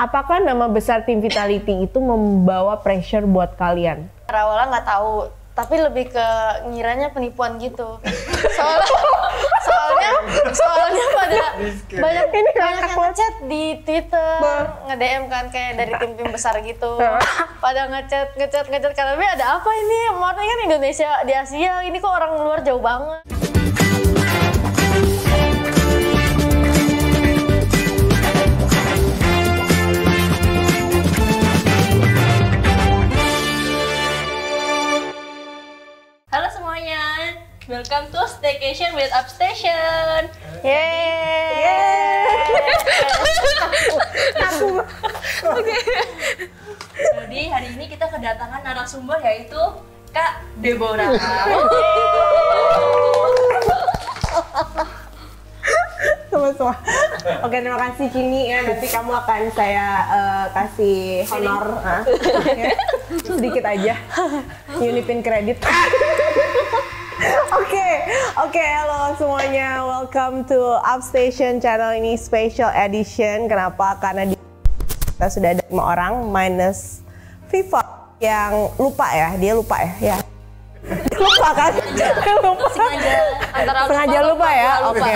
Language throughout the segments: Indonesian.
apakah nama besar Tim Vitality itu membawa pressure buat kalian? Awalnya nggak tahu, tapi lebih ke ngiranya penipuan gitu. Soalnya pada banyak yang ngechat di Twitter, nge-DM kan kayak dari tim besar gitu. Pada ngechat karena ada apa ini? Maksudnya kan Indonesia di Asia, ini kok orang luar jauh banget. Halo semuanya, welcome to Staycation with Upstation. Oke. Jadi hari ini kita kedatangan narasumber yaitu Kak Deborah. Sama-sama. Oke, terima kasih Cini ya. Nanti kamu akan saya kasih honor sedikit aja. Unipin kredit. Oke, halo semuanya. Welcome to Upstation channel ini special edition. Kenapa? Karena kita sudah ada 5 orang minus Viva yang lupa ya. Dia lupa ya. Lupa kan? Lupa. Sengaja lupa ya. Oke.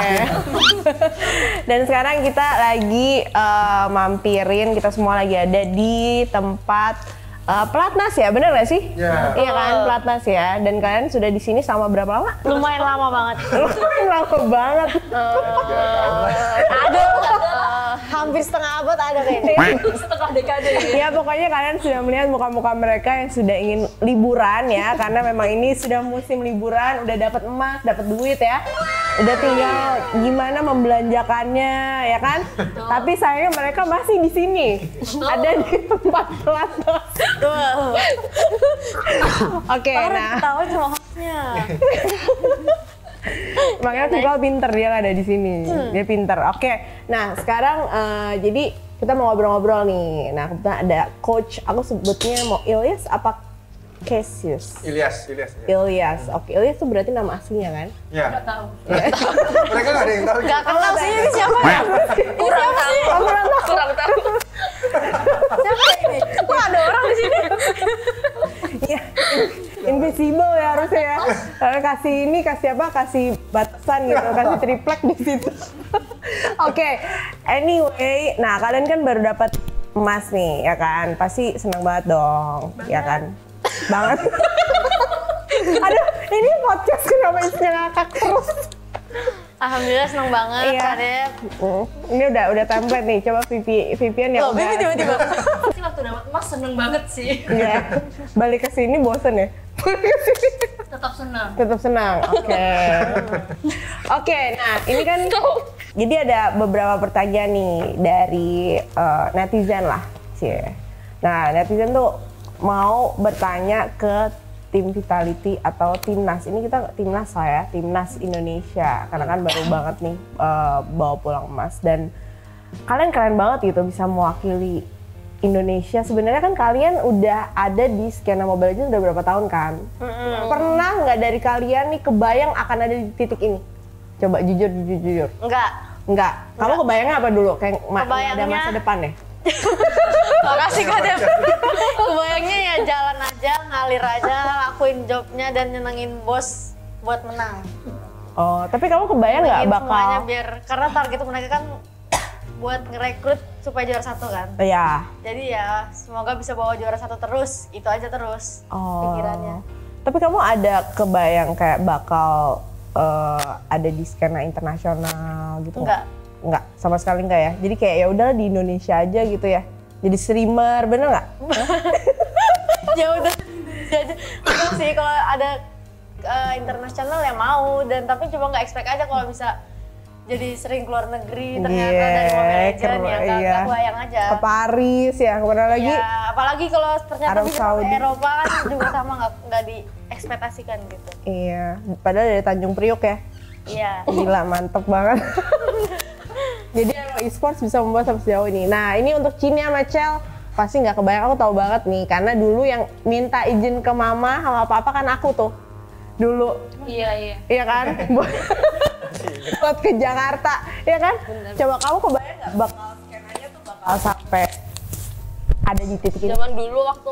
Dan sekarang kita lagi mampirin, kita semua lagi ada di tempat Pelatnas ya, bener nggak sih? Iya kan, Pelatnas ya. Dan kalian sudah di sini selama berapa lama? Lumayan lama banget. Lama banget. Hampir setengah abad ada kayaknya. Setengah dekade Ya pokoknya kalian sudah melihat muka-muka mereka yang sudah ingin liburan ya, karena memang ini sudah musim liburan, udah dapat emas, dapat duit ya. Udah tinggal gimana membelanjakannya ya kan? Tapi sayangnya mereka masih di sini. Ada di tempat Pelatnas. Oke, nah. Tahu cuma hostnya. Makanya Viva pinter, dia nggak ada di sini. Dia pinter. Oke, nah sekarang jadi kita mau ngobrol-ngobrol nih. Nah kebetulan ada coach, aku sebutnya mau Ilyas apa Cassius? Ilyas. Oke, Ilyas tuh berarti nama aslinya kan? Ya. Nggak tahu. Mereka nggak ada yang tahu. Gak kenal sih ini siapa ya? Kurang tahu. Siapa ini? Kok ada orang di sini? Iya, invisible ya harusnya ya. Kasih batasan gitu, kasih triplek di situ. Oke, anyway, nah kalian kan baru dapat emas nih, ya kan? Pasti senang banget dong, ya kan? Banget. Aduh, ini podcast kenapa isinya ngakak terus? Alhamdulillah seneng banget, Iya. Kak Dep. Ini udah template nih, coba Vivian yang udah. Vivi tiba-tiba. Pasti waktu dapat emas seneng banget sih. Iya, balik ke sini bosen ya? Tetap senang. Tetap senang, oke. Nah ini kan jadi ada beberapa pertanyaan nih dari netizen lah sih. Nah netizen tuh mau bertanya ke Tim Vitality atau Timnas. Ini kita Timnas lah ya, Timnas Indonesia. Karena kan baru banget nih bawa pulang emas. Dan kalian keren banget gitu bisa mewakili Indonesia. Sebenarnya kan kalian udah ada di skena Mobile Legends udah berapa tahun kan? Pernah nggak dari kalian nih kebayang akan ada di titik ini? Coba jujur. Enggak. Kamu kebayangnya apa dulu? Kayak ada masa depan ya? Makasih Kak Dep. Kebayangnya ya jalan aja, ngalir aja, lakuin jobnya dan nyenengin bos buat menang. Oh, tapi kamu kebayang nggak Semuanya bakal? biar karena target mereka kan buat ngerekrut supaya juara 1 kan. Iya. Jadi ya semoga bisa bawa juara 1 terus, itu aja terus pikirannya. Tapi kamu ada kebayang kayak bakal ada di skena internasional gitu? Enggak, sama sekali enggak ya. Jadi kayak ya udah di Indonesia aja gitu ya. Jadi streamer, bener nggak? Ya udah aja. Enggak sih kalau ada internasional ya mau dan tapi cuma nggak expect aja kalau bisa jadi sering keluar negeri ternyata dari Mobile Legends ya nggak kebayang aja. Ke Paris ya, kemana lagi? Ya, apalagi kalau ternyata Arab bisa Saudi. ke Eropa kan juga sama nggak diekspektasikan gitu. Iya, padahal dari Tanjung Priok ya. Iya. Gila, mantep banget. Jadi e-sports bisa membuat sampai sejauh ini. Nah ini untuk Cini sama Cel pasti nggak kebayang, aku tahu banget nih karena dulu yang minta izin ke mama sama papa kan aku tuh dulu. Iya kan? Buat ke Jakarta, ya kan? Bener. Coba kamu kebayang nggak bakal skenanya tuh bakal sampai ada di titik ini? Zaman dulu waktu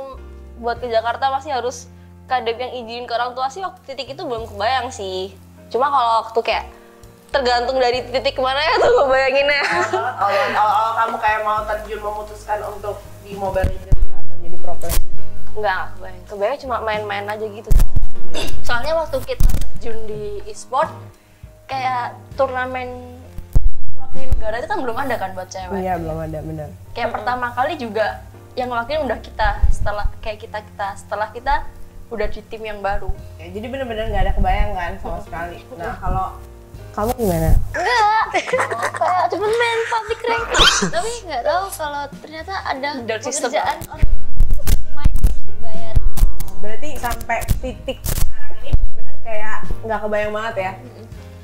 buat ke Jakarta pasti harus kadep yang izin ke orang tua sih, waktu titik itu belum kebayang sih. Cuma kalau waktu kayak tergantung dari titik kemana ya tuh gue bayanginnya. Awal kamu kayak mau terjun memutuskan untuk di Mobile Legends atau jadi pro player? Enggak kebayang. Kebayang cuma main-main aja gitu. Soalnya waktu kita terjun di e-sport, kayak turnamen wakil negara itu kan belum ada kan buat cewek. Iya belum ada, benar. Kayak pertama kali juga yang ngelakuin udah kita, setelah kita udah di tim yang baru. Ya, jadi benar-benar nggak ada kebayangan sama sekali. Nah kalau kamu gimana? Enggak, kayak cuma main public rank. Tapi nggak tahu kalau ternyata ada Dark system. pekerjaan orang main terus dibayar. Berarti sampai titik sekarang ini benar-benar kayak nggak kebayang banget ya?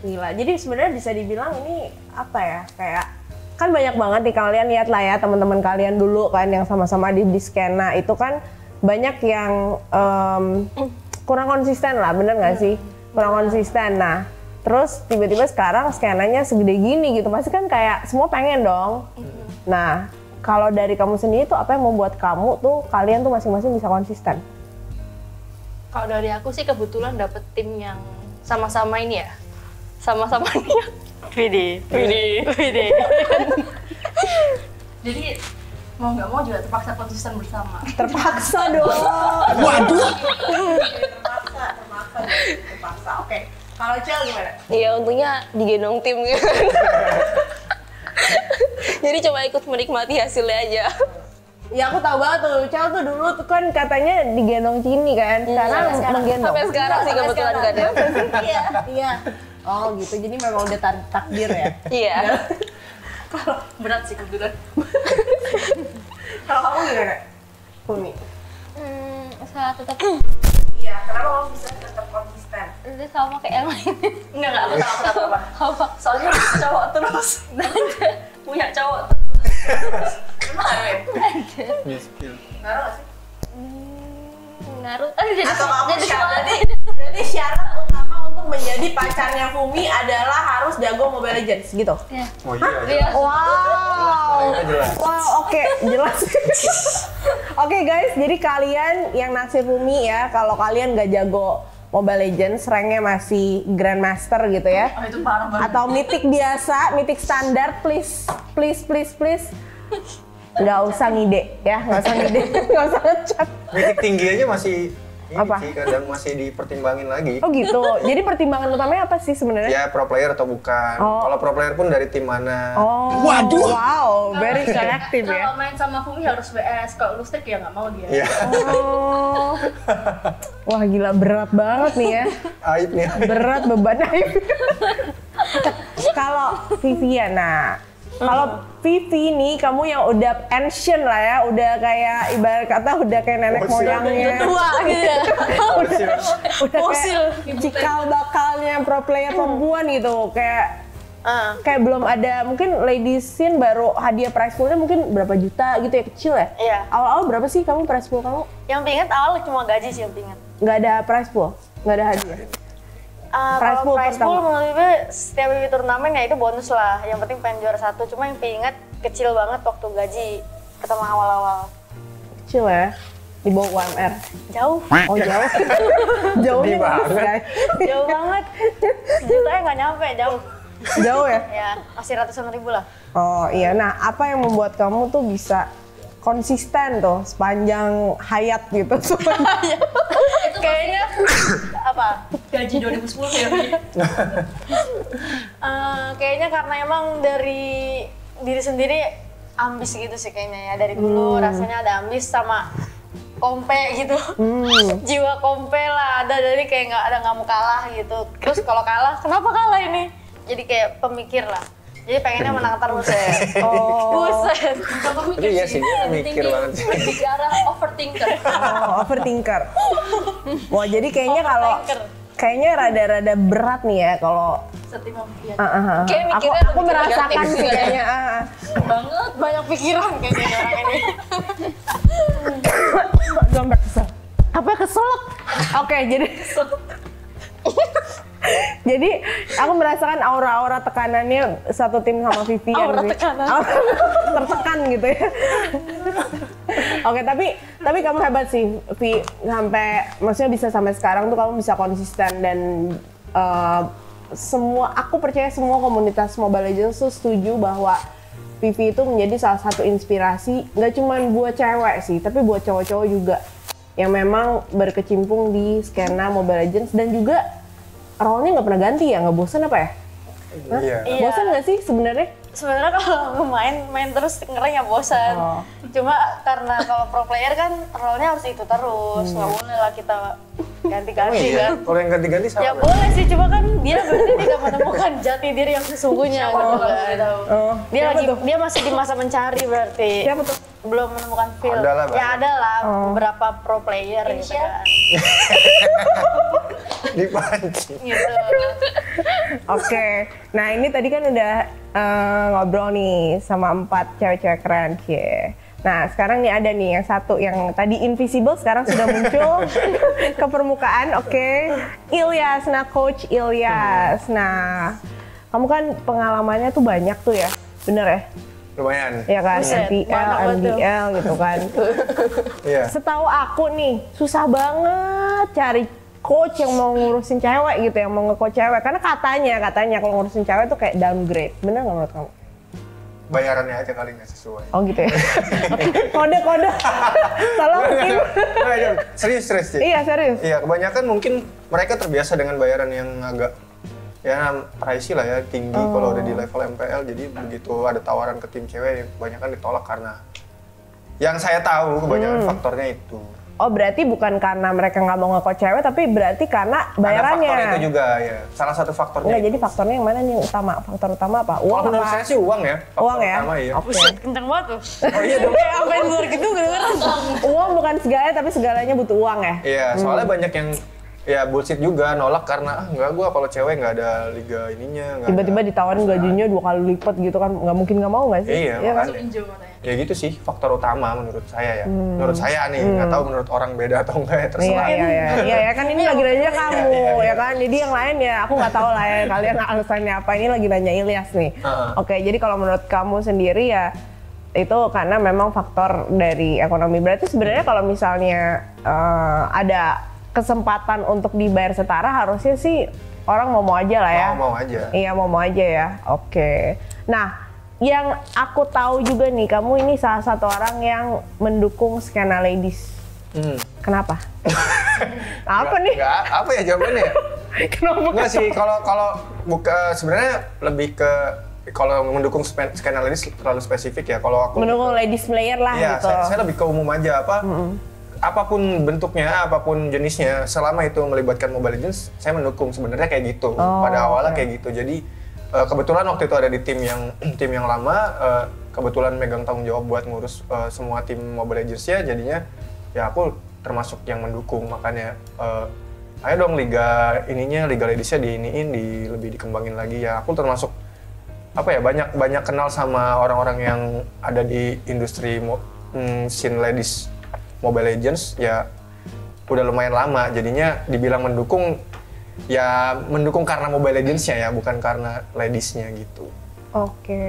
Gila. Jadi sebenarnya bisa dibilang ini apa ya? Kayak kan banyak banget nih kalian lihat lah ya teman-teman kalian dulu kan yang sama-sama di skena itu kan banyak yang kurang konsisten lah, bener nggak sih? Kurang konsisten. Nah, terus tiba-tiba sekarang skenanya segede gini gitu, pasti kan kayak semua pengen dong. Nah, kalau dari kamu sendiri tuh apa yang membuat kamu tuh kalian tuh masing-masing bisa konsisten? Kalau dari aku sih kebetulan dapet tim yang sama-sama ini ya, sama-sama niat. Vidi. Jadi mau nggak mau juga terpaksa konsisten bersama. Terpaksa dong. Waduh. Terpaksa. Oke. Kalau Cel gimana? Iya untungnya digendong tim gitu. Jadi coba ikut menikmati hasilnya aja. Ya aku tahu banget tuh, Cel tuh dulu tuh kan katanya digendong Cini kan, sekarang menggendong. Sampai sekarang sih kebetulan gak ada. Iya. Oh gitu, jadi memang udah takdir ya? Iya. Berat sih kebetulan. Kalau kamu gimana? Fumi? Saya tetap Iya, kenapa kamu bisa tetap konsisten? itu sama kayak yang lain. Enggak aku tahu apa. Apa? Soalnya cowok terus. Punya cowok. Emang ada? Miskin. Ngaruh gak sih? Ngaruh. Jadi Atau kamu jadi syarat? Berarti syarat utama untuk menjadi pacarnya Fumi adalah harus jago Mobile Legends gitu? ya. Oh iya. Iya. Wow. Itu jelas. Wow, oke, jelas. Oke guys, jadi kalian yang naksir Fumi ya, kalau kalian gak jago Mobile Legends, ranknya masih Grandmaster gitu ya, Oh itu parah banget. atau Mythic biasa, Mythic standar, please, nggak usah ngide ya, nggak usah ngide, nggak usah ngechat. Mitik tinggi aja masih ini Apa? sih, kadang masih dipertimbangin lagi. Oh gitu, jadi pertimbangan utamanya apa sih sebenarnya? Ya pro player atau bukan. Oh. Kalau pro player pun dari tim mana. Oh, waduh, wow, very selective ya. Kalau main sama Fumi harus WS, kalau lu stick ya nggak mau dia. Iya. Oh, wah gila berat banget nih ya. Aib nih. Berat beban aib. Kalau Vivian, nah kalau Vivi nih kamu yang udah ancient lah ya, udah kayak ibarat kata udah kayak nenek Fosil. moyangnya, Tua gitu ya. udah kayak cikal bakalnya pro player perempuan gitu, kayak belum ada, mungkin ladies scene baru hadiah prize poolnya mungkin berapa juta gitu ya, kecil ya? Iya. Awal-awal berapa sih kamu prize pool kamu? Yang pingat awal cuma gaji sih yang pingat. Nggak ada prize pool? Nggak ada hadiah? Prize pool Kalau prize pertama. pool menurut gue setiap kali turnamen ya itu bonus lah. Yang penting pengen juara satu. Cuma yang pingat kecil banget waktu gaji pertama awal-awal. Kecil ya? Di bawah UMR? Jauh, Oh jauh? Jauhnya Sedih bagus banget. guys. jauh banget. Jutanya nggak nyampe, jauh. Jauh ya? Ya masih ratusan ribu lah. Oh iya, nah apa yang membuat kamu tuh bisa konsisten tuh sepanjang hayat gitu? Kayaknya apa? Gaji 2010 ya. Kayaknya karena emang dari diri sendiri ambis gitu sih kayaknya ya. Dari dulu rasanya ada ambis sama kompe gitu. Jiwa kompe lah ada, dari kayak nggak mau kalah gitu. Terus kalau kalah, kenapa kalah ini? Jadi kayak pemikir lah. Jadi pengennya menang terus ya. Oh, Buset. Tapi iya sih, dia mikir banget sih. Lebih ke arah overthinker. overthinker. Wah jadi kayaknya kalau Overthinker. kayaknya rada-rada berat nih ya kalau Setimpal ya. Kayak aku mikirnya aku lebih merasakan negatif sih kayaknya. banget, banyak pikiran kayaknya orang ini. Sampai kesel. Apa keselak? Oke, jadi jadi aku merasakan aura-aura tekanannya satu tim sama Vivian. Aura sih. tekanan. Tertekan gitu ya. Oke, tapi kamu hebat sih, Vi. Maksudnya bisa sampai sekarang tuh kamu bisa konsisten dan aku percaya semua komunitas Mobile Legends tuh setuju bahwa Vivi itu menjadi salah satu inspirasi nggak cuma buat cewek sih, tapi buat cowok-cowok juga yang memang berkecimpung di skena Mobile Legends dan juga role-nya nggak pernah ganti ya, nggak bosan apa ya? Hah? Iya. Bosan nggak sih sebenarnya? Sebenarnya kalau main terus ngereng ya bosan. Cuma karena kalau pro player kan role-nya harus itu terus, nggak boleh lah kita ganti-ganti kan. Kalau yang ganti-ganti sama. Ya boleh sih, cuma kan dia berarti tidak menemukan jati diri yang sesungguhnya gitu kan. Dia masih di masa mencari berarti. Siapa tuh? Belum menemukan feel. Ada lah, Ya ada lah beberapa pro player gitu kan. Dipancing. Gitu. Oke, nah ini tadi kan udah ngobrol nih sama 4 cewek-cewek keren, cie. Nah sekarang nih ada nih yang satu yang tadi invisible sekarang sudah muncul ke permukaan, oke. Ilyas, nah Coach Ilyas. Nah, kamu kan pengalamannya tuh banyak tuh ya, bener ya? Lumayan. Ya kan, Buset, MPL, banyak banget tuh. MDL gitu kan. Iya. Setahu aku nih, susah banget cari coach yang mau ngurusin cewek gitu, yang mau nge-coach cewek. Karena katanya kalau ngurusin cewek tuh kayak downgrade. Bener nggak menurut kamu? Bayarannya aja kali nggak sesuai. Oh gitu ya? Kode. Tolong Kim. Serius sih. Iya serius. Iya, kebanyakan mungkin mereka terbiasa dengan bayaran yang agak ya pricey lah ya, tinggi kalau udah di level MPL. Jadi begitu ada tawaran ke tim cewek, kebanyakan ditolak karena yang saya tahu kebanyakan faktornya itu. Oh berarti bukan karena mereka nggak mau nge-coach cewek, tapi berarti karena bayarannya. Ada faktor itu juga ya, salah satu faktornya. Enggak, itu. jadi faktornya yang mana nih yang utama? Faktor utama apa? Uang Kalau menurut apa? saya sih uang ya. Faktor Uang ya? utama, iya. Oke. Buset, kenceng banget tuh. Oh iya dong. Apa yang luar gitu kedengeran? Uang bukan segalanya, tapi segalanya butuh uang ya? Iya, soalnya banyak yang ya bullshit juga, nolak karena enggak, gua kalau cewek nggak ada liga ininya. Tiba-tiba ditawarin gajinya 2 kali lipat gitu kan, nggak mungkin nggak mau nggak sih? Iya, kan? makanya. Ya gitu sih faktor utama menurut saya ya. Menurut saya nih, nggak tahu menurut orang beda atau enggak ya, terserah. Iya ya kan ini lagi nanya kamu ya kan, jadi yang lain ya aku nggak tahu lah ya kalian alasannya apa, ini lagi nanya Ilyas nih. Oke, jadi kalau menurut kamu sendiri ya itu karena memang faktor dari ekonomi. Berarti sebenarnya kalau misalnya ada kesempatan untuk dibayar setara harusnya sih orang mau aja lah ya. Mau aja. Iya mau aja ya. Oke. Nah, yang aku tahu juga nih, kamu ini salah satu orang yang mendukung skena ladies. Kenapa? Apa nih? Enggak, apa ya jawabannya ya? Kenapa? Enggak sih, kalau buka sebenarnya lebih ke kalau mendukung skena ladies terlalu spesifik ya. Kalau aku Mendukung ladies player lah iya, gitu. saya lebih ke umum aja apapun bentuknya, apapun jenisnya, selama itu melibatkan Mobile Legends, saya mendukung sebenarnya kayak gitu. Pada awalnya kayak gitu. Jadi kebetulan waktu itu ada di tim yang lama, kebetulan megang tanggung jawab buat ngurus semua tim Mobile Legends ya, jadinya ya aku termasuk yang mendukung. Makanya ayo dong liga ladiesnya lebih dikembangin lagi ya. Aku termasuk apa ya, banyak kenal sama orang-orang yang ada di industri scene ladies Mobile Legends ya, udah lumayan lama, jadinya dibilang mendukung ya mendukung karena Mobile Legends-nya ya, bukan karena ladies-nya gitu. Oke.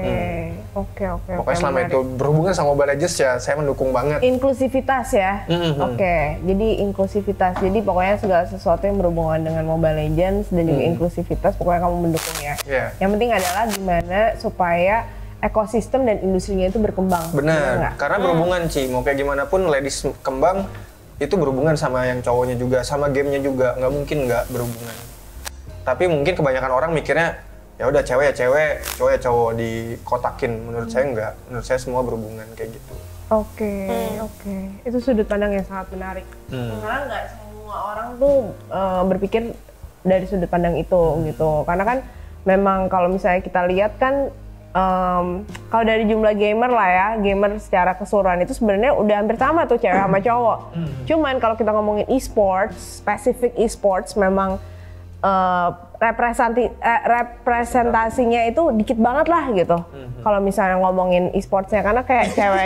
Pokoknya selama itu berhubungan sama Mobile Legends ya, saya mendukung banget. Inklusivitas ya. Oke, jadi inklusivitas. Jadi pokoknya segala sesuatu yang berhubungan dengan Mobile Legends dan juga inklusivitas, pokoknya kamu mendukung ya. Yeah. Yang penting adalah gimana supaya ekosistem dan industrinya itu berkembang. Benar, karena berhubungan Ci, mau kayak gimana pun ladies kembang itu berhubungan sama yang cowoknya juga, sama gamenya juga, nggak mungkin nggak berhubungan. Tapi mungkin kebanyakan orang mikirnya ya udah cewek ya cewek, cowok ya cowok, dikotakin. Menurut saya nggak, menurut saya semua berhubungan kayak gitu. Oke. Itu sudut pandang yang sangat menarik. Karena nggak semua orang tuh berpikir dari sudut pandang itu gitu. Karena kan memang kalau misalnya kita lihat kan kalau dari jumlah gamer lah ya, gamer secara keseluruhan itu sebenarnya udah hampir sama tuh cewek sama cowok. Cuman kalau kita ngomongin e-sports, spesifik e-sports memang representasinya itu dikit banget lah gitu. Kalau misalnya ngomongin e-sportsnya, karena kayak cewek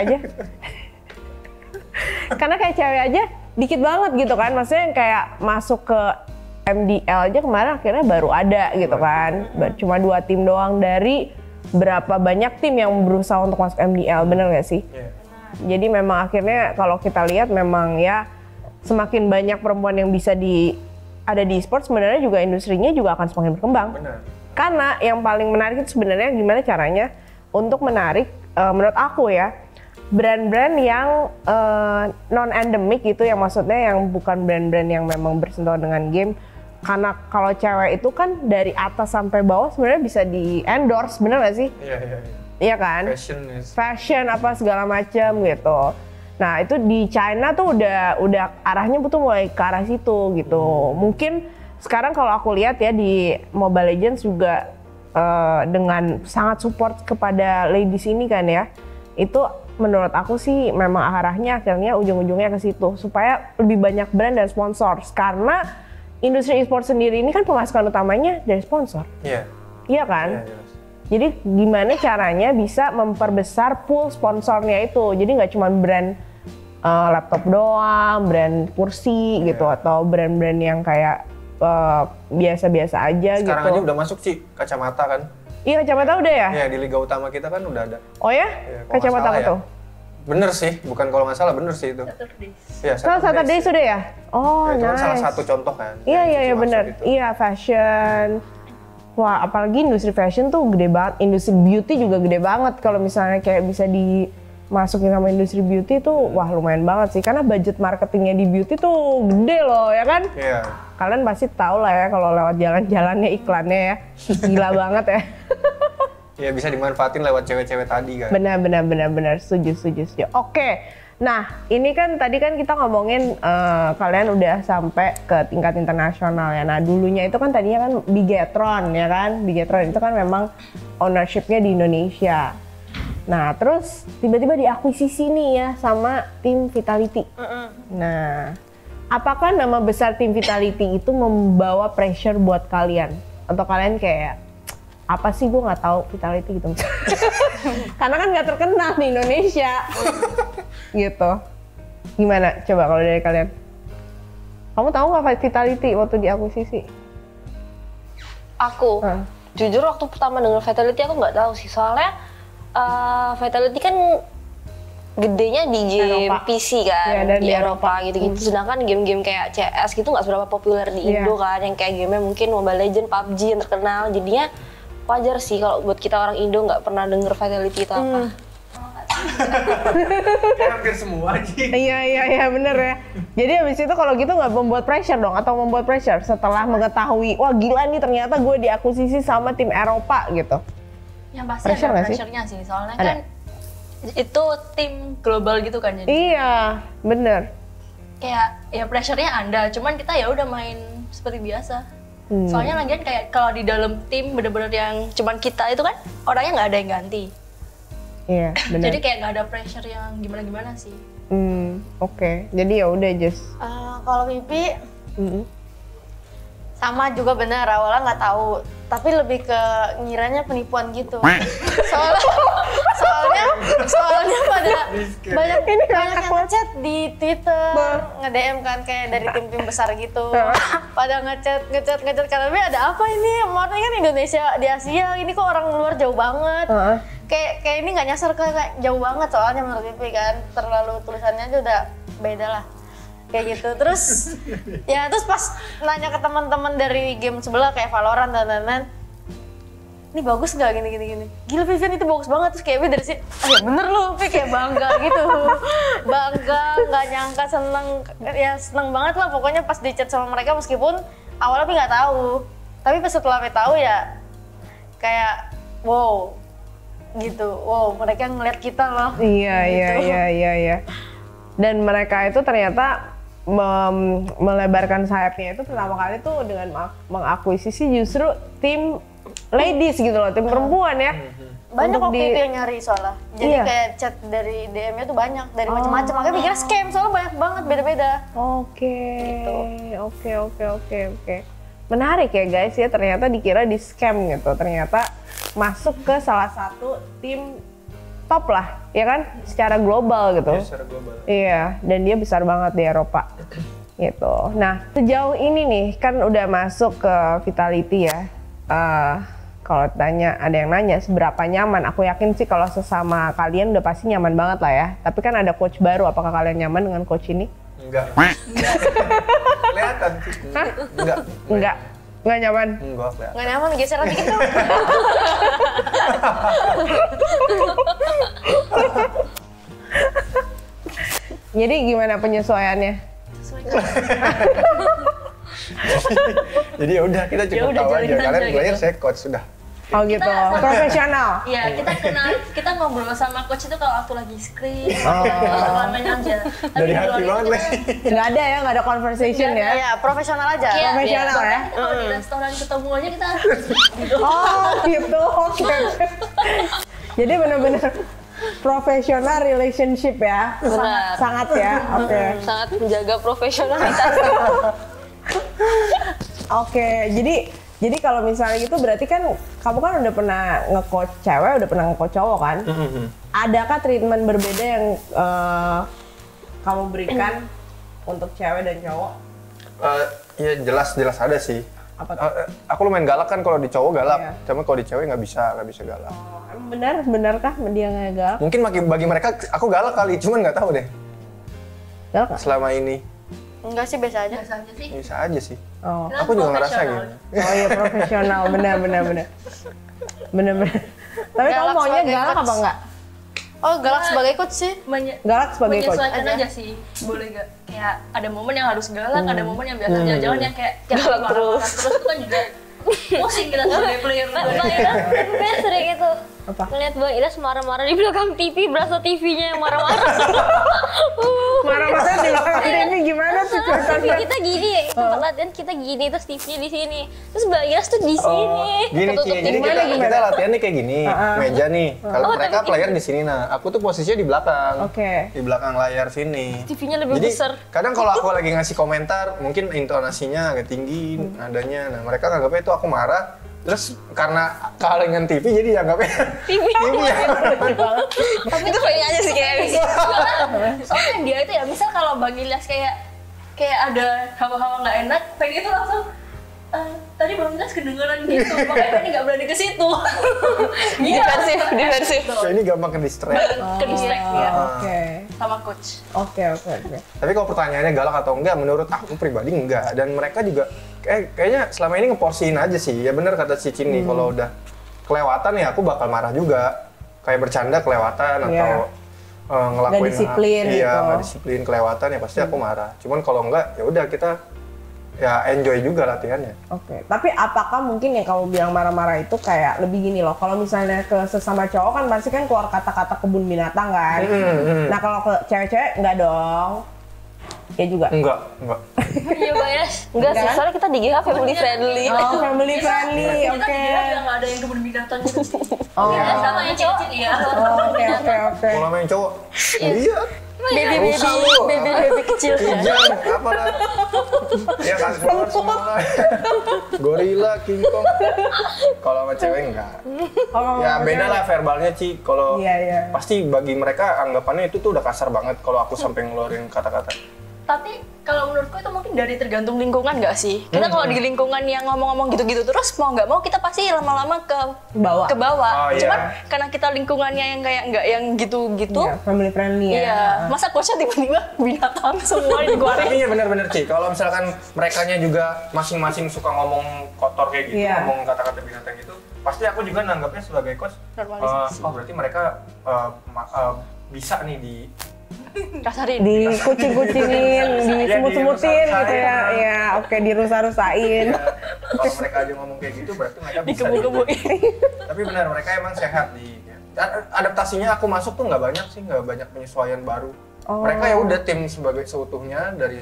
aja, dikit banget gitu kan. Maksudnya kayak masuk ke MDL aja kemarin akhirnya baru ada gitu kan. Cuma 2 tim doang dari berapa banyak tim yang berusaha untuk masuk MDL, bener nggak sih? Jadi memang akhirnya kalau kita lihat memang ya semakin banyak perempuan yang bisa ada di e-sport, sebenarnya juga industrinya juga akan semakin berkembang. Benar. Karena yang paling menarik itu sebenarnya gimana caranya untuk menarik, menurut aku ya, brand-brand yang non-endemic gitu, yang maksudnya yang bukan brand-brand yang memang bersentuhan dengan game. Karena kalau cewek itu kan dari atas sampai bawah sebenarnya bisa di-endorse, bener gak sih? Iya. Iya kan? Fashion apa segala macam gitu. Nah itu di China tuh udah arahnya tuh mulai ke arah situ gitu. Mungkin sekarang kalau aku lihat ya di Mobile Legends juga dengan sangat support kepada ladies ini kan ya. Itu menurut aku sih memang arahnya akhirnya ujung-ujungnya ke situ supaya lebih banyak brand dan sponsor. Karena industri e-sport sendiri ini kan pemasukan utamanya dari sponsor. Iya. Iya kan? Iya. Jadi gimana caranya bisa memperbesar pool sponsornya itu. Jadi nggak cuma brand laptop doang, brand kursi gitu, atau brand-brand yang kayak biasa-biasa aja. Sekarang gitu. aja udah masuk sih kacamata kan. Iya, kacamata udah ya? Iya, di liga utama kita kan udah ada. Oh ya? Kacamata apa tuh? Bener sih, bukan kalau nggak salah bener sih itu. Iya, Saturday sudah ya? Oh, ya, itu kan nice. salah satu contoh kan. Iya bener. Iya, fashion. Wah, apalagi industri fashion tuh gede banget. Industri beauty juga gede banget. Kalau misalnya kayak bisa dimasukin sama industri beauty tuh, wah lumayan banget sih. Karena budget marketingnya di beauty tuh gede loh, ya kan? Iya. Kalian pasti tahu lah ya kalau lewat jalan-jalannya iklannya ya. Gila banget ya. Ya bisa dimanfaatin lewat cewek-cewek tadi kan. Benar. Setuju. Oke. Nah, ini kan tadi kan kita ngomongin kalian udah sampai ke tingkat internasional ya. Nah, dulunya itu kan tadinya kan Bigetron ya kan. Bigetron itu kan memang ownership-nya di Indonesia. Nah, terus tiba-tiba diakuisisi nih ya sama tim Vitality. Nah, apakah nama besar tim Vitality itu membawa pressure buat kalian? Atau kalian kayak apa sih, gue nggak tahu Vitality gitu. Karena kan nggak terkenal di Indonesia. Gitu. Gimana coba kalau dari kalian? Kamu tahu nggak Vitality waktu diakuisisi? Aku jujur waktu pertama denger Vitality aku nggak tahu sih, soalnya Vitality kan gedenya di game Eropa. PC kan, Ya, dan di di Eropa gitu-gitu. Sedangkan game-game kayak CS gitu nggak seberapa populer di Indo kan, yang kayak game mungkin Mobile Legends, PUBG yang terkenal. Jadinya wajar sih kalau buat kita orang Indo nggak pernah denger Vitality itu apa. Hampir semua sih. Iya bener ya. Jadi habis itu kalau gitu nggak membuat pressure dong, atau membuat pressure setelah mengetahui wah gila nih ternyata gue diakuisisi sama tim Eropa gitu. Yang pasti Pressure ada nggak sih? pressure-nya sih, soalnya Ada. kan itu tim global gitu kan, jadi Iya, bener. kayak ya pressure-nya ada, cuman kita ya udah main seperti biasa. Soalnya lagian kayak kalau di dalam tim bener-bener yang cuman kita itu kan orangnya nggak ada yang ganti. Iya, bener. Jadi kayak nggak ada pressure yang gimana-gimana sih. Oke. Jadi ya udah just. Kalau Pipi sama juga benar, awalnya nggak tahu, tapi lebih ke ngiranya penipuan gitu. soalnya pada banyak yang ngechat di Twitter, nge-DM kan kayak dari tim-tim besar gitu. Pada ngechat karena ada apa ini? Maksudnya kan Indonesia di Asia, ini kok orang luar jauh banget. Kayak ini nggak nyasar kayak jauh banget, soalnya menurut Pipi kan terlalu tulisannya aja udah beda lah. Kayak gitu. Terus pas nanya ke teman-teman dari game sebelah kayak Valorant dan lain-lain, ini bagus nggak gini. Gila Vivian itu bagus banget. Terus kayak Vivian dari sini, ya bener lu, Vivian kayak bangga gitu. Bangga, nggak nyangka, seneng banget lah pokoknya pas di chat sama mereka, meskipun awalnya Vivian nggak tahu. Tapi pas setelah Vivian tahu ya kayak wow gitu, wow mereka ngeliat kita loh. Iya. Dan mereka itu ternyata melebarkan sayapnya itu pertama kali tuh dengan mengakuisisi justru tim ladies gitu loh, tim perempuan ya. Banyak waktu itu yang nyari soalnya. Jadi Iya. kayak chat dari DM-nya tuh banyak, dari macam-macam. Makanya pikirnya scam, soalnya banyak banget, beda-beda. Oke. Menarik ya guys ya, ternyata dikira di scam gitu. Ternyata masuk ke salah satu tim top lah, ya kan? Secara global gitu. Secara global. Iya, dan dia besar banget di Eropa. Gitu. Nah, sejauh ini nih kan udah masuk ke Vitality ya. kalau tanya ada yang nanya seberapa nyaman, aku yakin sih kalau sesama kalian udah pasti nyaman banget lah ya. Tapi kan ada coach baru, apakah kalian nyaman dengan coach ini? Enggak. Kelihatan sih. Enggak nyaman. Enggak kelihatan. Nggak nyaman, geser lagi gitu. Jadi gimana penyesuaiannya? Jadi ya udah kita cukup tahu aja. Kalian player, saya coach sudah. Oh gitu, profesional. Iya, kita ngobrol sama coach itu kalau waktu lagi screen, kalau main aja. Dari hati banget nih. Nggak ada ya, nggak ada conversation ya? Iya, profesional aja. Iya, Profesional ya? Kalau di restoran ketemu aja kita Oh gitu, oke. Jadi benar-benar profesional relationship ya? Benar. Sangat ya, oke. sangat menjaga profesionalitas. Oke, jadi kalau misalnya gitu berarti kan kamu kan udah pernah nge-coach cewek, udah pernah nge-coach cowok kan? Adakah treatment berbeda yang kamu berikan untuk cewek dan cowok? Ya jelas ada sih. Apa tuh? Aku lumayan galak kan kalau di cowok galak, Iya. cuma kalau di cewek nggak bisa galak. Oh, emang benarkah dia nggak galak? Mungkin bagi mereka aku galak kali, cuman nggak tahu deh Galak nggak? selama ini. Enggak sih, biasa aja. Biasa aja sih. Bisa aja sih. Oh. Aku juga ngerasa Profesional. gitu. Oh iya profesional, benar. Tapi kamu Galak maunya sebagai galak coach. apa enggak? Oh, galak sebagai coach sih. Galak sebagai coach. Menyesuaikan aja sih, boleh gak? Kayak ada momen yang harus galak, ada momen yang biasa jalan-jalan yang kayak galak terus itu kan juga pusing kita sebagai player. Saya sering itu Apa? ngeliat Bang Iras marah-marah di belakang TV, berasa TV-nya yang marah-marah. Marah-marah di belakang TV gimana tuh TV ceritanya? kita gini, tempat latihan kita gini, terus TV-nya di sini. Terus Bang Iras tuh di sini. Gini Ketutup Ci, jadi TV. kita latihan nih kayak gini, meja nih. Kalau mereka player di sini, nah aku tuh posisinya di belakang. Oke. Di belakang layar sini. TV-nya lebih Jadi besar. kadang kalau aku lagi ngasih komentar, mungkin intonasinya agak tinggi, nadanya. Nah mereka nganggapnya itu aku marah. Terus karena kalengan TV jadi anggapnya TV. ya. Tapi itu paling aja sih kayak gitu. Soalnya dia itu ya, misal kalau Bang Ilyas kayak ada hawa-hawa nggak enak, pengen itu langsung tadi Bang Ilyas kedengeran gitu, makanya Penny nggak berani ke situ. Defensif. So, ini gampang ke distract. Ke distract ya Oke. sama coach. Oke. Tapi kalau pertanyaannya galak atau enggak, menurut aku pribadi enggak. Dan mereka juga kayaknya selama ini ngeporsiin aja sih. Ya bener kata si Cini, kalau udah kelewatan ya aku bakal marah juga. Kayak bercanda kelewatan atau ngelakuin Nggak disiplin iya, gitu. nggak disiplin kelewatan ya pasti aku marah. Cuman kalau enggak ya udah kita ya enjoy juga latihannya. Oke. Tapi apakah mungkin yang kamu bilang marah-marah itu kayak lebih gini loh? Kalau misalnya ke sesama cowok kan pasti kan keluar kata-kata kebun binatang kan. Nah kalau ke cewek-cewek enggak dong? Ya juga. Enggak. Iya Bang Iras. Enggak sih, soalnya kita di GH family friendly. Oh family friendly, Kita oke. tidak nggak ada yang kebun binatang gitu sih. Oh. Ya, sama yang cewek ya. Oh, oke. Kalau main cowok, iya. Baby kecil. Kijang, apa lah? Ya kan semua. Gorila, King Kong. Kalau sama cewek enggak. Oh, Ya oke. beda lah verbalnya Ci. Kalau Iya. pasti bagi mereka anggapannya itu tuh udah kasar banget kalau aku sampai ngeluarin kata-kata. Tapi kalau menurutku itu mungkin dari tergantung lingkungan nggak sih? Kita kalau di lingkungan yang ngomong-ngomong gitu-gitu terus mau nggak mau kita pasti lama-lama ke Bawah. bawah. Oh, iya. Cuman karena kita lingkungannya yang kayak nggak yang gitu-gitu, Iya, family friendly ya. iya. Masa coachnya tiba-tiba binatang semua dikeluarin? Tapi iya bener-bener Ci, kalau misalkan merekanya juga masing-masing suka ngomong kotor kayak gitu, Iya. ngomong kata-kata binatang gitu, pasti aku juga nanggapnya sebagai coach, Normalisasi. oh berarti mereka bisa nih di Kasarin. Dikucing-kucingin, disemut-semutin dirusak-rusain. gitu ya. Iya, oke dirusak-rusain. kalau mereka aja ngomong kayak gitu berarti mereka bisa Dikebul-kebulin. Tapi benar mereka emang sehat di adaptasinya. Aku masuk tuh nggak banyak penyesuaian baru. Mereka ya udah tim sebagai seutuhnya dari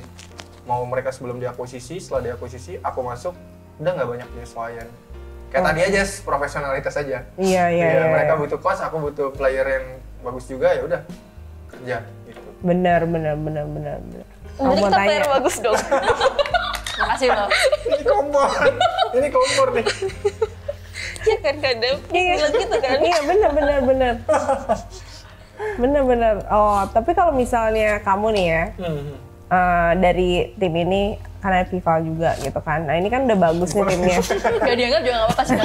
mau mereka sebelum diakuisisi, setelah diakuisisi aku masuk udah nggak banyak penyesuaian. Kayak tadi aja profesionalitas aja. Iya. Mereka butuh coach, aku butuh player yang bagus juga, ya udah kerja gitu. Benar. Jadi Mau kita tanya. player bagus dong. Makasih loh. Ini kompor nih. Iya kan kadang bilang gitu kan. Iya, benar. Oh, tapi kalau misalnya kamu nih ya, dari tim ini ada Vival juga gitu kan. Nah ini kan udah bagus nih timnya. Gak dianggap juga gak apa-apa sih.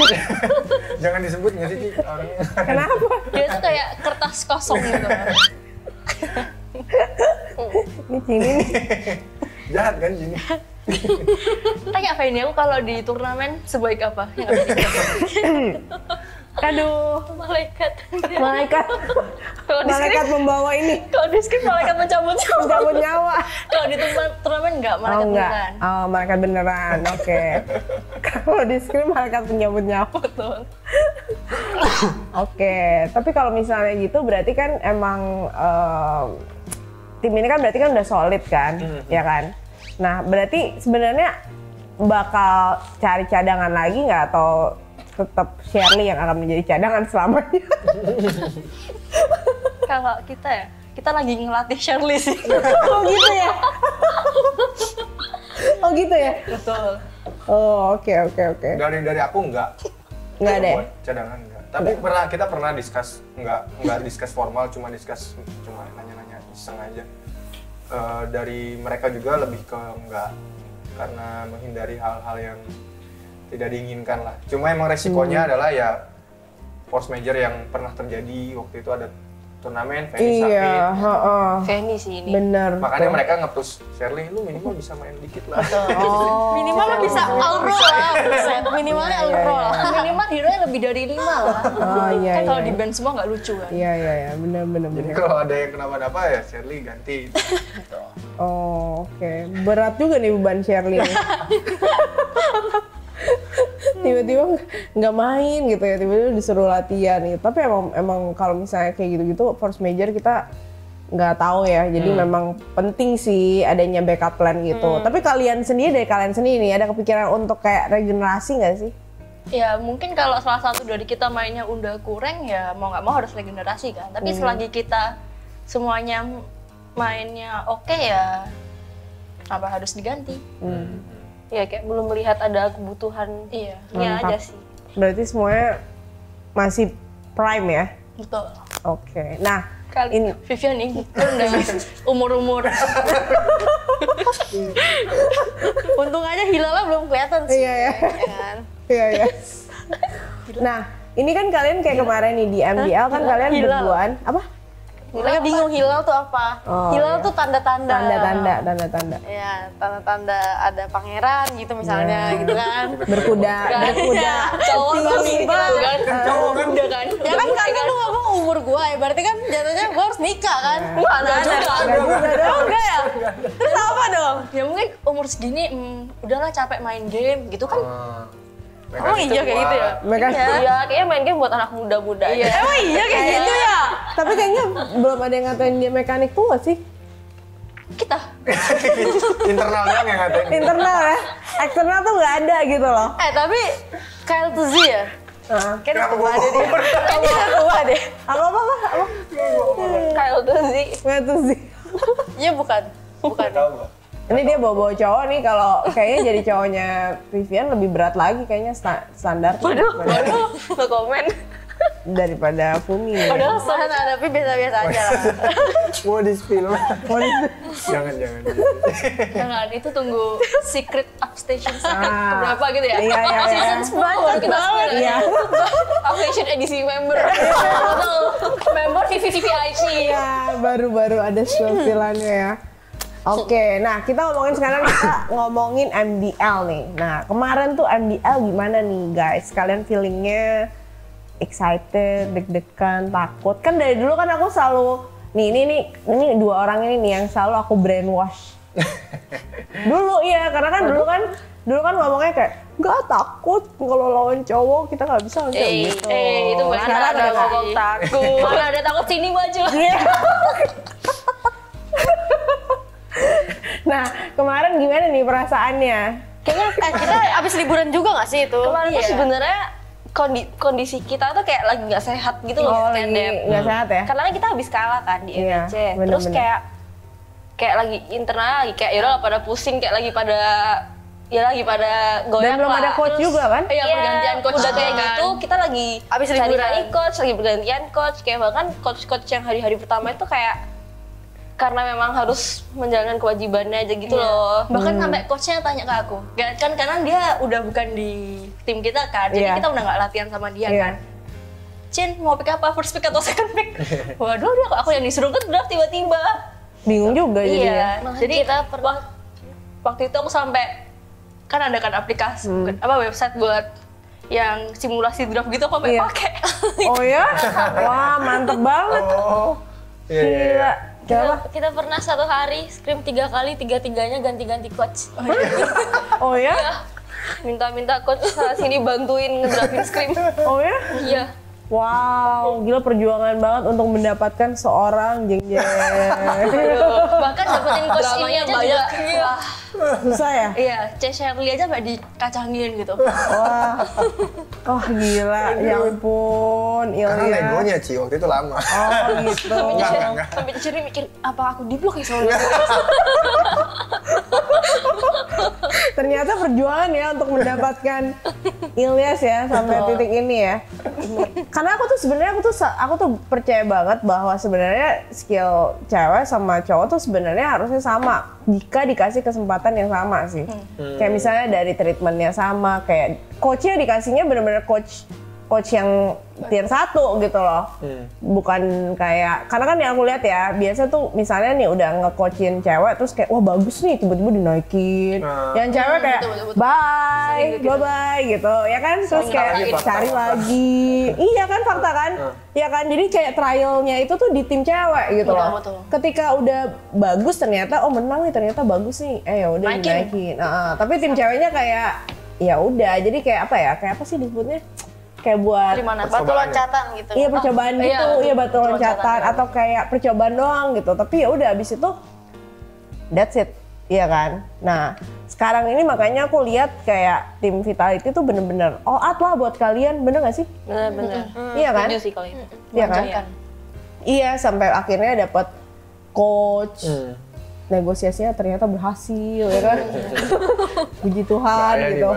Jangan disebut nggak sih Ci, orangnya. Kenapa? Dia tuh kayak kertas kosong gitu. Ini Cini nih. Jahat kan Cini? Tanya Feni, aku kalau di turnamen sebaik apa? Yang ada di Aduh, malaikat. malaikat. Kalau di Malaikat skrip, membawa ini. kalau di skrip malaikat mencabut nyawa. Mencabut nyawa. Kalau di turnamen enggak, Oh malaikat enggak. beneran. Oh, malaikat beneran. Oke. Kalau di screen malaikat penyambut nyawa. Betul. Oke, tapi kalau misalnya gitu berarti kan emang tim ini kan berarti kan udah solid kan, ya kan? Nah, berarti sebenarnya bakal cari cadangan lagi nggak atau tetap Shirley yang akan menjadi cadangan selamanya? Kalau kita lagi ngelatih Shirley sih. Oh gitu ya? Oh gitu ya? Betul. Oh oke. Dari aku nggak Nggak ada ya? buat cadangan nggak. Tapi kita pernah discuss, nggak discuss formal, cuma nanya-nanya iseng aja. Dari mereka juga lebih ke nggak, karena menghindari hal-hal yang tidak diinginkan lah. Cuma emang resikonya adalah ya force major yang pernah terjadi waktu itu ada turnamen, Feni sakit. Iya, heeh. Feni sih ini. Bener. Makanya mereka nge-push Shirley, lu minimal bisa main dikit lah. Oh. Minimal bisa all-pro lah. Buset, minimalnya all-pro lah. Minimal hero-nya lebih dari 5 lah. Oh iya. Kan kalau iya. di band semua nggak lucu kan. Iya, bener. Jadi kalau ada yang kenapa-napa ya Shirley ganti. Oh, oke. Berat juga nih beban Shirley. Tiba-tiba nggak main gitu ya, tiba-tiba disuruh latihan gitu. Tapi emang kalau misalnya kayak gitu-gitu force major kita nggak tahu ya. Jadi memang penting sih adanya backup plan gitu. Tapi dari kalian sendiri nih ada kepikiran untuk kayak regenerasi nggak sih? Ya mungkin kalau salah satu dari kita mainnya udah kurang ya mau nggak mau harus regenerasi kan. Tapi selagi kita semuanya mainnya oke ya apa harus diganti. Ya kayak belum melihat ada kebutuhan iya Mantap. aja sih. Berarti semuanya masih prime ya? Betul. Oke. Nah, Kali Vivian ini kan udah umur-umur. Untung aja hilalnya belum kelihatan sih. Iya ya. Kan? Iya. Nah, ini kan kalian kayak kemarin nih di MDL kan kalian Hilal. berduaan apa? Mereka bingung hilal tuh apa? Oh, Hilal iya. tuh tanda-tanda. Tanda-tanda. Ya, tanda-tanda ada pangeran gitu misalnya gitu kan. Berkuda. Cowok tuh Tiba-tiba. kan. Cowok udah kan. Ya kan karena lu ngomong umur gua ya, berarti kan jatuhnya gua harus nikah kan? Mana ada. Oh enggak ya? Terus apa dong? Ya mungkin umur segini udahlah capek main game gitu kan. Oh iya kayak gitu ya? Mereka Iya, kayaknya main game buat anak muda-muda aja. Emang iya kayak gitu ya? tapi kayaknya belum ada yang ngatain dia mekanik tua sih. Kita. Internal doang yang ngatain. Internal ya. Eksternal tuh nggak ada gitu loh. Tapi Kyle Tuzi ya? Kenapa Tua deh dia. Kayaknya udah tua deh. Apa? Kyle tuh sih. Nggak tuh sih. Iya bukan? Bukan. Tahu nggak? Ini dia bawa cowok nih, kalau kayaknya jadi cowoknya Vivian lebih berat lagi kayaknya standar Waduh, no komen. daripada Fumi. Padahal sana tapi biasa-biasa aja lah. Mau di spill. Jangan. Jangan, itu tunggu secret upstation Ah. berapa gitu ya? Iya. Season 10 baru kita spill. Iya. Upstation edisi member. Betul. Member VIP. Iya, baru ada spillannya ya. Oke, nah kita ngomongin MDL nih. Nah, kemarin tuh MDL gimana nih guys? Kalian feelingnya excited, deg-degan, takut? Kan dari dulu kan aku selalu, ini dua orang ini nih yang selalu aku brainwash. Dulu iya, karena kan dulu kan ngomongnya kayak nggak takut kalau lawan cowok kita nggak bisa kayak gitu. Itu mana Sekarang ada udah nggak. ngomong takut. Mana ada takut sini maju. Iya. Nah, kemarin gimana nih perasaannya? Kayaknya kita abis liburan juga nggak sih itu? Kemarin tuh sebenarnya kondisi kita tuh kayak lagi nggak sehat gitu loh. Oh, lagi nggak sehat ya? Karena kan kita habis kalah kan di Iya, EDC. bener-bener. Terus kayak lagi internal lagi kayak yaudah lah pada pusing kayak lagi pada goyang. Dan belum lah. ada coach Terus, juga kan? Iya, pergantian coach udah kayak kan. gitu. Kita lagi Abis cari liburan. coach, lagi pergantian coach. Kayak bahkan coach yang hari-hari pertama itu kayak karena memang harus menjalankan kewajibannya aja gitu loh. Bahkan sampai coachnya tanya ke aku, kan karena dia udah bukan di tim kita kan, jadi kita udah nggak latihan sama dia kan. Cin, mau pick apa? First pick atau second pick? Waduh, dia aku yang disuruh ke draft tiba-tiba. Bingung juga Iya, jadinya. jadi waktu itu aku sampai kan ada kan aplikasi website buat yang simulasi draft gitu aku sampai pakai. Oh ya? Wah, mantep banget. Oh. Iya. Gila. Kita pernah satu hari scrim 3 kali, 3-3-nya ganti-ganti coach. Oh ya? Minta coach sini bantuin ngedraftin scrim. Oh ya? Iya. Wow, gila perjuangan banget untuk mendapatkan seorang jeng-jeng. Bahkan dapetin coach ini aja juga. Wah, Susah ya? iya, C. Shirley aja mbak dikacangin gitu. Wah, gila, ya ampun, Karena Ilya. negonya Ci, waktu itu lama. Oh gitu. Enggak. Sampai C. Shirley mikir, apa aku diblok ya selalu? Ternyata perjuangan ya untuk mendapatkan Ilyas ya sampai titik ini ya. Karena aku tuh percaya banget bahwa sebenarnya skill cewek sama cowok tuh sebenarnya harusnya sama jika dikasih kesempatan yang sama sih. Kayak misalnya dari treatmentnya sama, kayak coachnya dikasihnya benar-benar coach yang tier 1 gitu loh. Bukan kayak, karena kan yang aku lihat ya, biasa tuh misalnya nih udah nge-coachin cewek terus kayak wah bagus nih tiba-tiba dinaikin. Yang cewek kayak bye gitu. Ya kan terus kayak cari lagi. Iya kan fakta kan? Ya kan jadi kayak trialnya itu tuh di tim cewek gitu loh. Ketika udah bagus ternyata menang nih, ternyata bagus nih. Ya udah dinaikin. Tapi tim ceweknya kayak ya udah jadi kayak apa sih disebutnya? Kayak buat batu loncatan gitu. Iya percobaan gitu, iya batu loncatan atau kayak percobaan doang gitu. Tapi ya udah abis itu that's it, iya kan. Nah sekarang ini makanya aku lihat kayak tim Vitality tuh bener-bener all out lah buat kalian, bener gak sih? Bener. Iya kan? Setuju sih kalau itu. Iya kan? Iya sampai akhirnya dapat coach. Negosiasinya ternyata berhasil ya kan. Puji Tuhan gitu.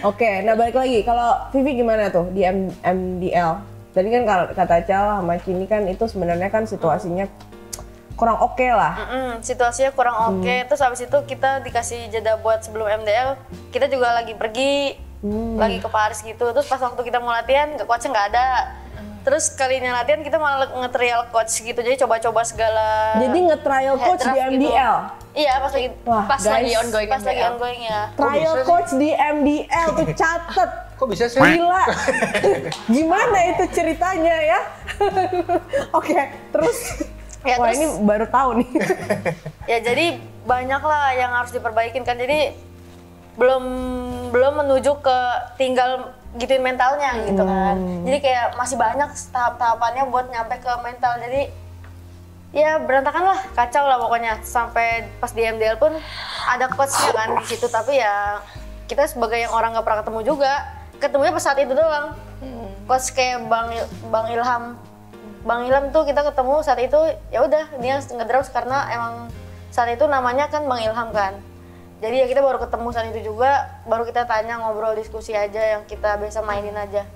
Oke, nah balik lagi kalau Vivi gimana tuh di MDL? Tadi kan kata Cal sama Cini kan itu sebenarnya kan situasinya kurang oke lah. Situasinya kurang oke. Terus habis itu kita dikasih jeda buat sebelum MDL, kita juga lagi pergi, lagi ke Paris gitu. Terus pas waktu kita mau latihan, coachnya nggak ada. Terus kalinya latihan kita malah nge-trial coach gitu, jadi coba-coba segala. Jadi nge-trial coach di MDL? Gitu. Iya pas lagi. Wah, lagi ongoing. Pas lagi ongoing ya. Trial coach di MDL tuh catet. Kok bisa sih? Gila. Gimana itu ceritanya ya? Oke, terus. Ya, wah terus, ini baru tahu nih. Ya jadi banyak lah yang harus diperbaikin kan, jadi belum menuju ke tinggal gituin mentalnya gitu kan. Jadi kayak masih banyak tahap-tahapannya buat nyampe ke mental. Jadi ya berantakan lah, kacau lah pokoknya. Sampai pas di MDL pun ada coachnya kan di situ, tapi ya kita sebagai yang orang nggak pernah ketemu juga, ketemunya pas saat itu doang. Coach kayak Bang Ilham tuh kita ketemu saat itu, ya udah dia ngedraft karena emang saat itu namanya kan Bang Ilham kan. Jadi ya kita baru ketemu saat itu juga, baru kita tanya, ngobrol, diskusi aja yang kita biasa mainin aja.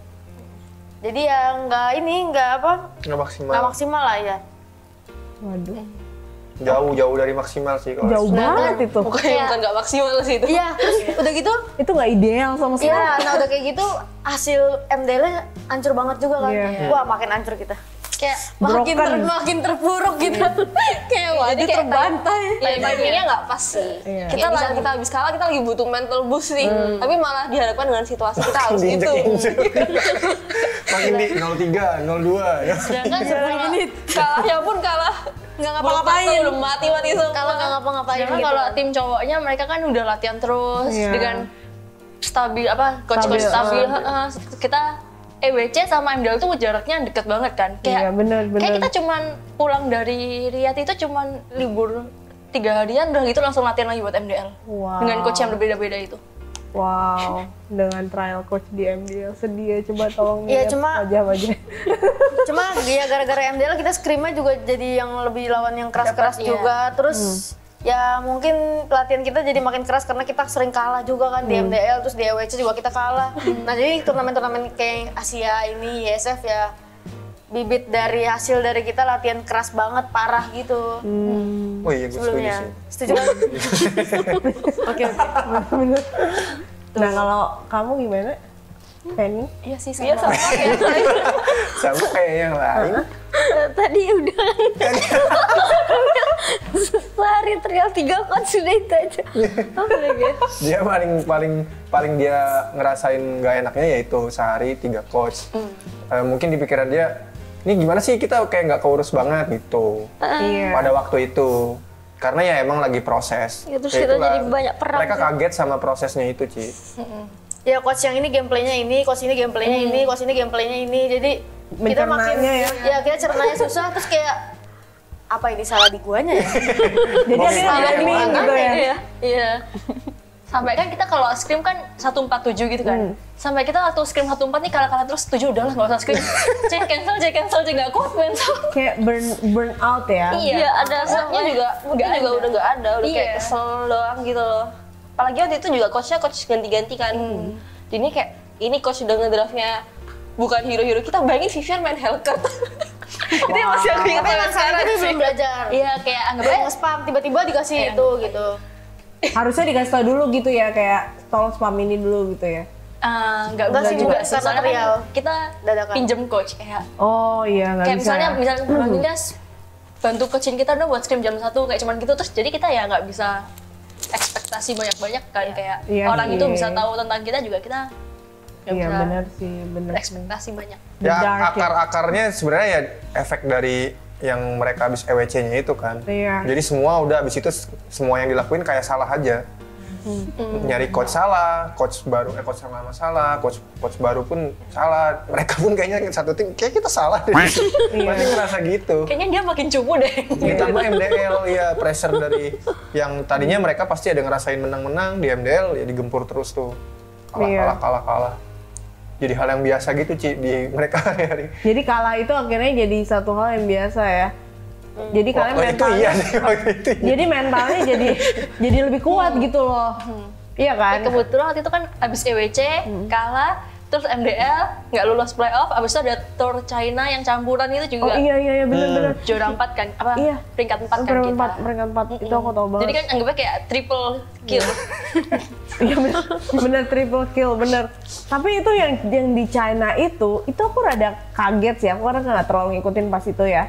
Jadi ya nggak maksimal lah ya. Waduh. Jauh dari maksimal sih kalau. Jauh banget itu. Bukan nggak maksimal sih itu. Iya, terus udah gitu. Itu nggak ideal sama sekali. Iya, nah udah kayak gitu hasil MDL-nya hancur banget juga kan. Wah makin hancur kita. Kayak makin terpuruk gitu. Kayak Jadi kayak terbantai. Timingnya nggak pas sih. Kita habis kalah, kita lagi butuh mental boost nih. Tapi malah dihadapkan dengan situasi kita harus itu. Makin di 03, 02 ya. Sedangkan 10 menit kalahnya pun kalah nggak ngapa-ngapain, belum mati semua. Kalau nggak ngapa-ngapain Sedangkan gitu. kalau tim cowoknya mereka kan udah latihan terus dengan stabil coach stabil. Kita EWC sama MDL tuh jaraknya deket banget kan. Iya benar. Kayak kita cuman pulang dari Riyadh itu cuman libur 3 harian udah gitu langsung latihan lagi buat MDL. Wow. Dengan coach yang berbeda-beda itu. Wow, dengan trial coach di MDL sedih ya, coba tolong Iya, lihat wajah-wajah. Cuma ya gara-gara MDL kita scrimnya juga jadi yang lebih lawan yang keras-keras juga. Terus ya mungkin pelatihan kita jadi makin keras karena kita sering kalah juga kan di MDL, terus di EWC juga kita kalah. Nah jadi turnamen-turnamen kayak Asia ini, ISF bibit dari hasil dari kita latihan keras banget, parah gitu. Oh iya, gue setuju Sebelumnya. sih. Setuju kan? Oke. Bener. Nah kalau kamu gimana, Penny? Iya sih Iya sama. sama ya. Sama kayak yang lain. Tadi udah sehari teriak 3 coach sudah itu aja. Apa lagi? Dia paling dia ngerasain nggak enaknya yaitu sehari 3 coach. Mungkin di pikiran dia, ini gimana sih kita kayak nggak keurus banget gitu. Iya. Pada waktu itu. Karena ya emang lagi proses. Ya, terus Ya kita itulah. jadi banyak perang Mereka sih. kaget sama prosesnya itu, Ci. Ya coach yang ini gameplaynya ini, coach ini gameplaynya ini, coach ini gameplaynya ini. Jadi kita makin Mencernanya ya. kita cernanya susah terus kayak apa ini salah di guanya ya? Jadi Oh, akhirnya iya, blanding iya. gitu ya. Iya. Iya. Sampai kan kita kalau scrim kan 147 gitu kan. Sampai kita waktu scrim 14 nih kalah-kalah terus 7 udahlah nggak usah scrim. Cek cancel, nggak kuat cancel. Kayak burn out ya. Iya, ada Moodnya juga udah nggak ada, udah kayak Iya. kesel doang gitu loh. Apalagi waktu itu juga coachnya coach ganti-ganti kan. Jadi kayak ini coach udah ngedraftnya bukan hero-hero kita, bayangin Vivian main Hellcat. Itu yang masih aku ingat Tapi sampai kan sekarang sekarang kita sih. belum belajar. Iya kayak anggap Dia aja nge-spam tiba-tiba dikasih itu gitu. Harusnya dikasih tau dulu gitu ya, kayak tolong spam ini dulu gitu ya. nggak Enggak usah sih, juga bukan sih, karena soalnya kan trial. kita Dadakan. pinjem coach kayak Oh iya, nggak kayak bisa misalnya ya. misalnya Bang Indas bantu coachin kita dong buat scrim jam 1 kayak cuman gitu, terus jadi kita ya nggak bisa ekspektasi banyak-banyak kan, kayak Iya orang sih. itu bisa tahu tentang kita juga kita nggak Iya bisa benar sih, benar. ekspektasi banyak. Ya Dark ya. akar-akarnya sebenarnya ya efek dari yang mereka habis EWC-nya itu kan. Iya. Jadi semua udah habis itu semua yang dilakuin kayak salah aja. Nyari coach salah, coach baru coach yang lama salah, coach baru pun salah. Mereka pun kayaknya satu tim kayak kita salah deh. Pasti ngerasa gitu. Kayaknya dia makin cupu deh. Ditambah MDL ya pressure dari yang tadinya mereka pasti ada ngerasain menang-menang di MDL ya digempur terus tuh. Iya. Kalah. Jadi hal yang biasa gitu Ci di mereka hari-hari. Jadi kalah itu akhirnya jadi satu hal yang biasa ya. Jadi kalian Waktu itu mentalnya, iya sih, waktu itu iya. jadi mentalnya jadi lebih kuat gitu loh. Iya kan? Kebetulan waktu itu kan abis EWC kalah, terus MDL nggak lolos playoff, abis itu ada Tour China yang campuran itu Oh juga iya benar-benar. juara 4 kan, apa Iya. peringkat 4 kan kita. Peringkat 4 itu aku tahu banget. Jadi kan anggapnya kayak triple kill. Iya bener triple kill bener. Tapi itu yang di China itu aku rada kaget sih. Aku karena nggak terlalu ngikutin pas itu ya.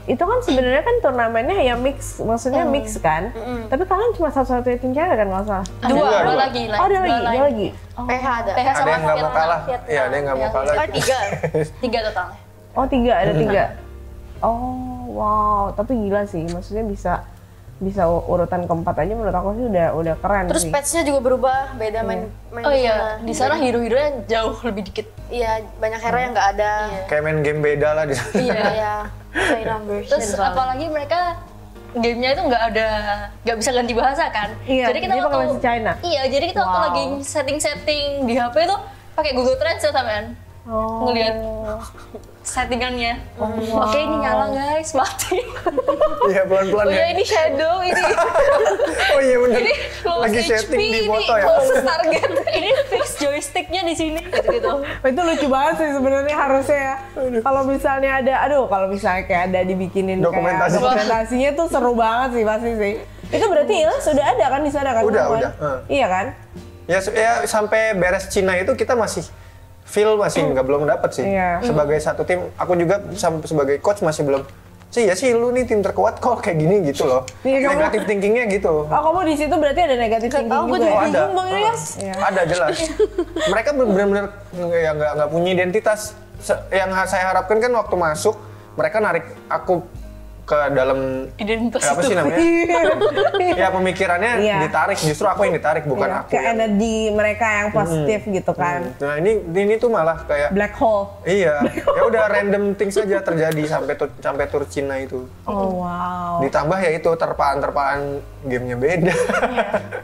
Itu kan sebenarnya kan turnamennya ya mix, maksudnya mix kan. Tapi kalian cuma satu-satunya tim cewek kan nggak salah. Dua lagi. Oh ada lagi. PH ada. PH Ada sama yang nggak mau Fiat. kalah, Fiat. iya ada yang nggak mau kalah. Oh 3. 3 totalnya. Oh 3, ada 3. Oh wow, tapi gila sih. Maksudnya bisa urutan keempat aja menurut aku sih udah keren Terus sih. patch-nya juga berubah, beda main Oh iya, di sana hero-heronya jauh lebih dikit. Iya, banyak hero yang nggak ada. Kayak main game beda lah di sana. Iya. China version. Terus apalagi mereka gamenya itu nggak bisa ganti bahasa kan. Iya, jadi kita dia pakai waktu bahasa China. Iya, jadi kita waktu Wow. lagi setting di HP itu pakai Google Translate sampean. Oh. Ngelihat settingannya. Oke, ini nyala guys, mati. Iya pelan-pelan Oh ya. ya, ini shadow, ini Oh iya bener. ini low Lagi HP, setting di ini foto ya. close target, ini fix joysticknya di sini gitu. Itu lucu banget sih sebenarnya harusnya ya. Kalau misalnya kalau misalnya kayak ada dibikinin Dokumentasi. kayak dokumentasinya tuh seru banget sih pasti sih. Itu berarti Ilas sudah ada kan di sana kan? Udah, teman-teman? udah. Iya kan? Ya sampai beres Cina itu kita masih belum dapet sih. Iya. Sebagai satu tim, aku juga sebagai coach masih belum. Sih ya sih lu nih tim terkuat kok kayak gini gitu loh. Iya, kamu- Negatif thinkingnya gitu. Oh kamu di situ berarti ada negatif thinking tahu, gue juga juga ya? ada. bingung, Bang Ilyas. Iya. Ada jelas. Mereka benar-benar ya nggak punya identitas. Yang saya harapkan kan waktu masuk mereka narik aku ke dalam Identitas apa itu. sih namanya? Ya pemikirannya Iya. ditarik, justru aku yang ditarik bukan Iya, aku. ke energi mereka yang positif gitu kan. Nah ini tuh malah kayak Black hole. iya, ya udah random things saja terjadi sampai tur Cina itu. Oh wow. Ditambah ya itu terpaan gamenya beda.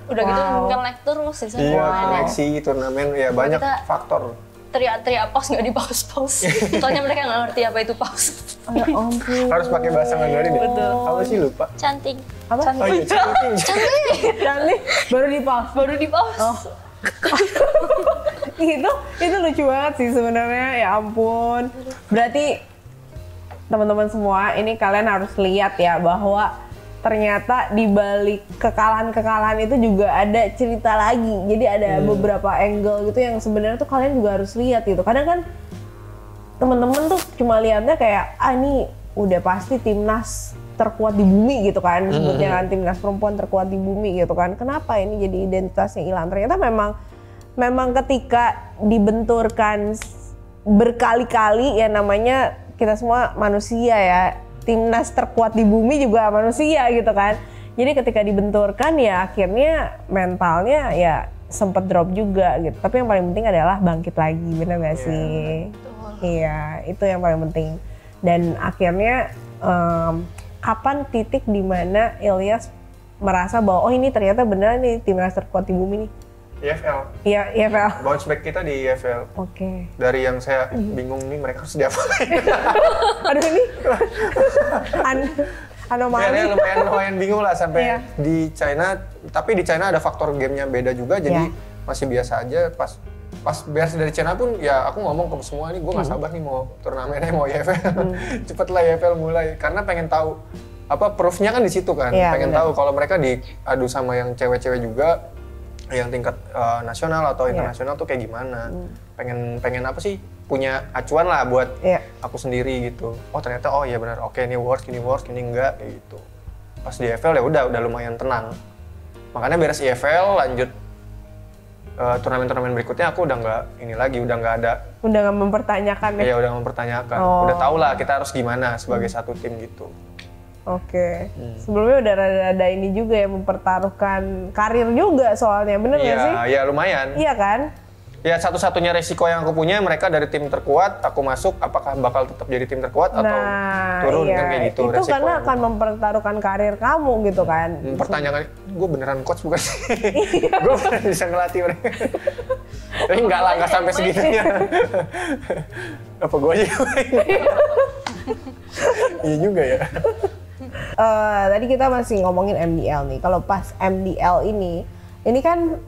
Udah gitu Wow. nge-lag terus di sana. Iya, Wow. koneksi, turnamen ya banyak kita- faktor. Teriak-teriak pause nggak di pause. Soalnya mereka nggak ngerti apa itu pause. Ya ampun. Harus pakai bahasa Mandarin deh. Betul. Apa sih lupa? Cantik. Apa? Oh iya, cantik. Cantik. Baru di pause. Baru di pause. Oh. itu lucu banget sih sebenarnya, ya ampun. Berarti teman-teman semua, ini kalian harus lihat ya bahwa ternyata di balik kekalahan-kekalahan itu juga ada cerita lagi. Jadi ada beberapa angle gitu yang sebenarnya tuh kalian juga harus lihat gitu. Kadang kan teman-teman tuh cuma lihatnya kayak ini udah pasti timnas terkuat di bumi gitu kan, sebutnya kan timnas perempuan terkuat di bumi gitu kan. Kenapa ini jadi identitasnya hilang? Ternyata memang ketika dibenturkan berkali-kali ya, namanya kita semua manusia ya, timnas terkuat di bumi juga manusia gitu kan. Jadi ketika dibenturkan ya akhirnya mentalnya ya sempet drop juga gitu. Tapi yang paling penting adalah bangkit lagi, benar gak sih? Iya, itu yang paling penting. Dan akhirnya kapan titik dimana Ilyas merasa bahwa oh ini ternyata benar nih timnas terkuat di bumi nih? IFL. Iya, IFL. Bounce back kita di IFL. Oke. Dari yang saya bingung nih mereka harus diapain. Aduh ini anomali. Ya, lumayan bingung lah sampai di China. Tapi di China ada faktor gamenya beda juga, jadi masih biasa aja. Pas beres dari China pun ya aku ngomong ke semua nih, gue nggak sabar nih mau turnamennya, mau IFL. Cepet lah IFL mulai, karena pengen tahu apa proof-nya kan di situ kan. Pengen tahu kalau mereka diadu sama yang cewek-cewek juga, yang tingkat nasional atau internasional tuh kayak gimana. Pengen apa sih, punya acuan lah buat aku sendiri gitu. Oh ternyata oh iya benar, oke ini works, ini enggak kayak gitu. Pas di IFL ya udah lumayan tenang. Makanya beres IFL lanjut turnamen-turnamen berikutnya aku udah nggak ini lagi, udah nggak ada. Udah nggak mempertanyakan ya? Iya udah mempertanyakan. Udah tau lah kita harus gimana sebagai satu tim gitu. Oke. Sebelumnya udah ada ini juga ya, mempertaruhkan karir juga soalnya, bener nggak sih? Iya lumayan. Iya kan? Ya satu-satunya resiko yang aku punya, mereka dari tim terkuat, aku masuk, apakah bakal tetap jadi tim terkuat atau turun kan kayak gitu. Itu karena akan mempertaruhkan karir kamu gitu kan. Mempertanyakan, gue beneran coach bukan sih? Gue beneran bisa ngelatih mereka. Tapi nggak sampai segitunya. Apa gue aja? Iya juga ya. Tadi kita masih ngomongin MDL nih. Kalau pas MDL ini kan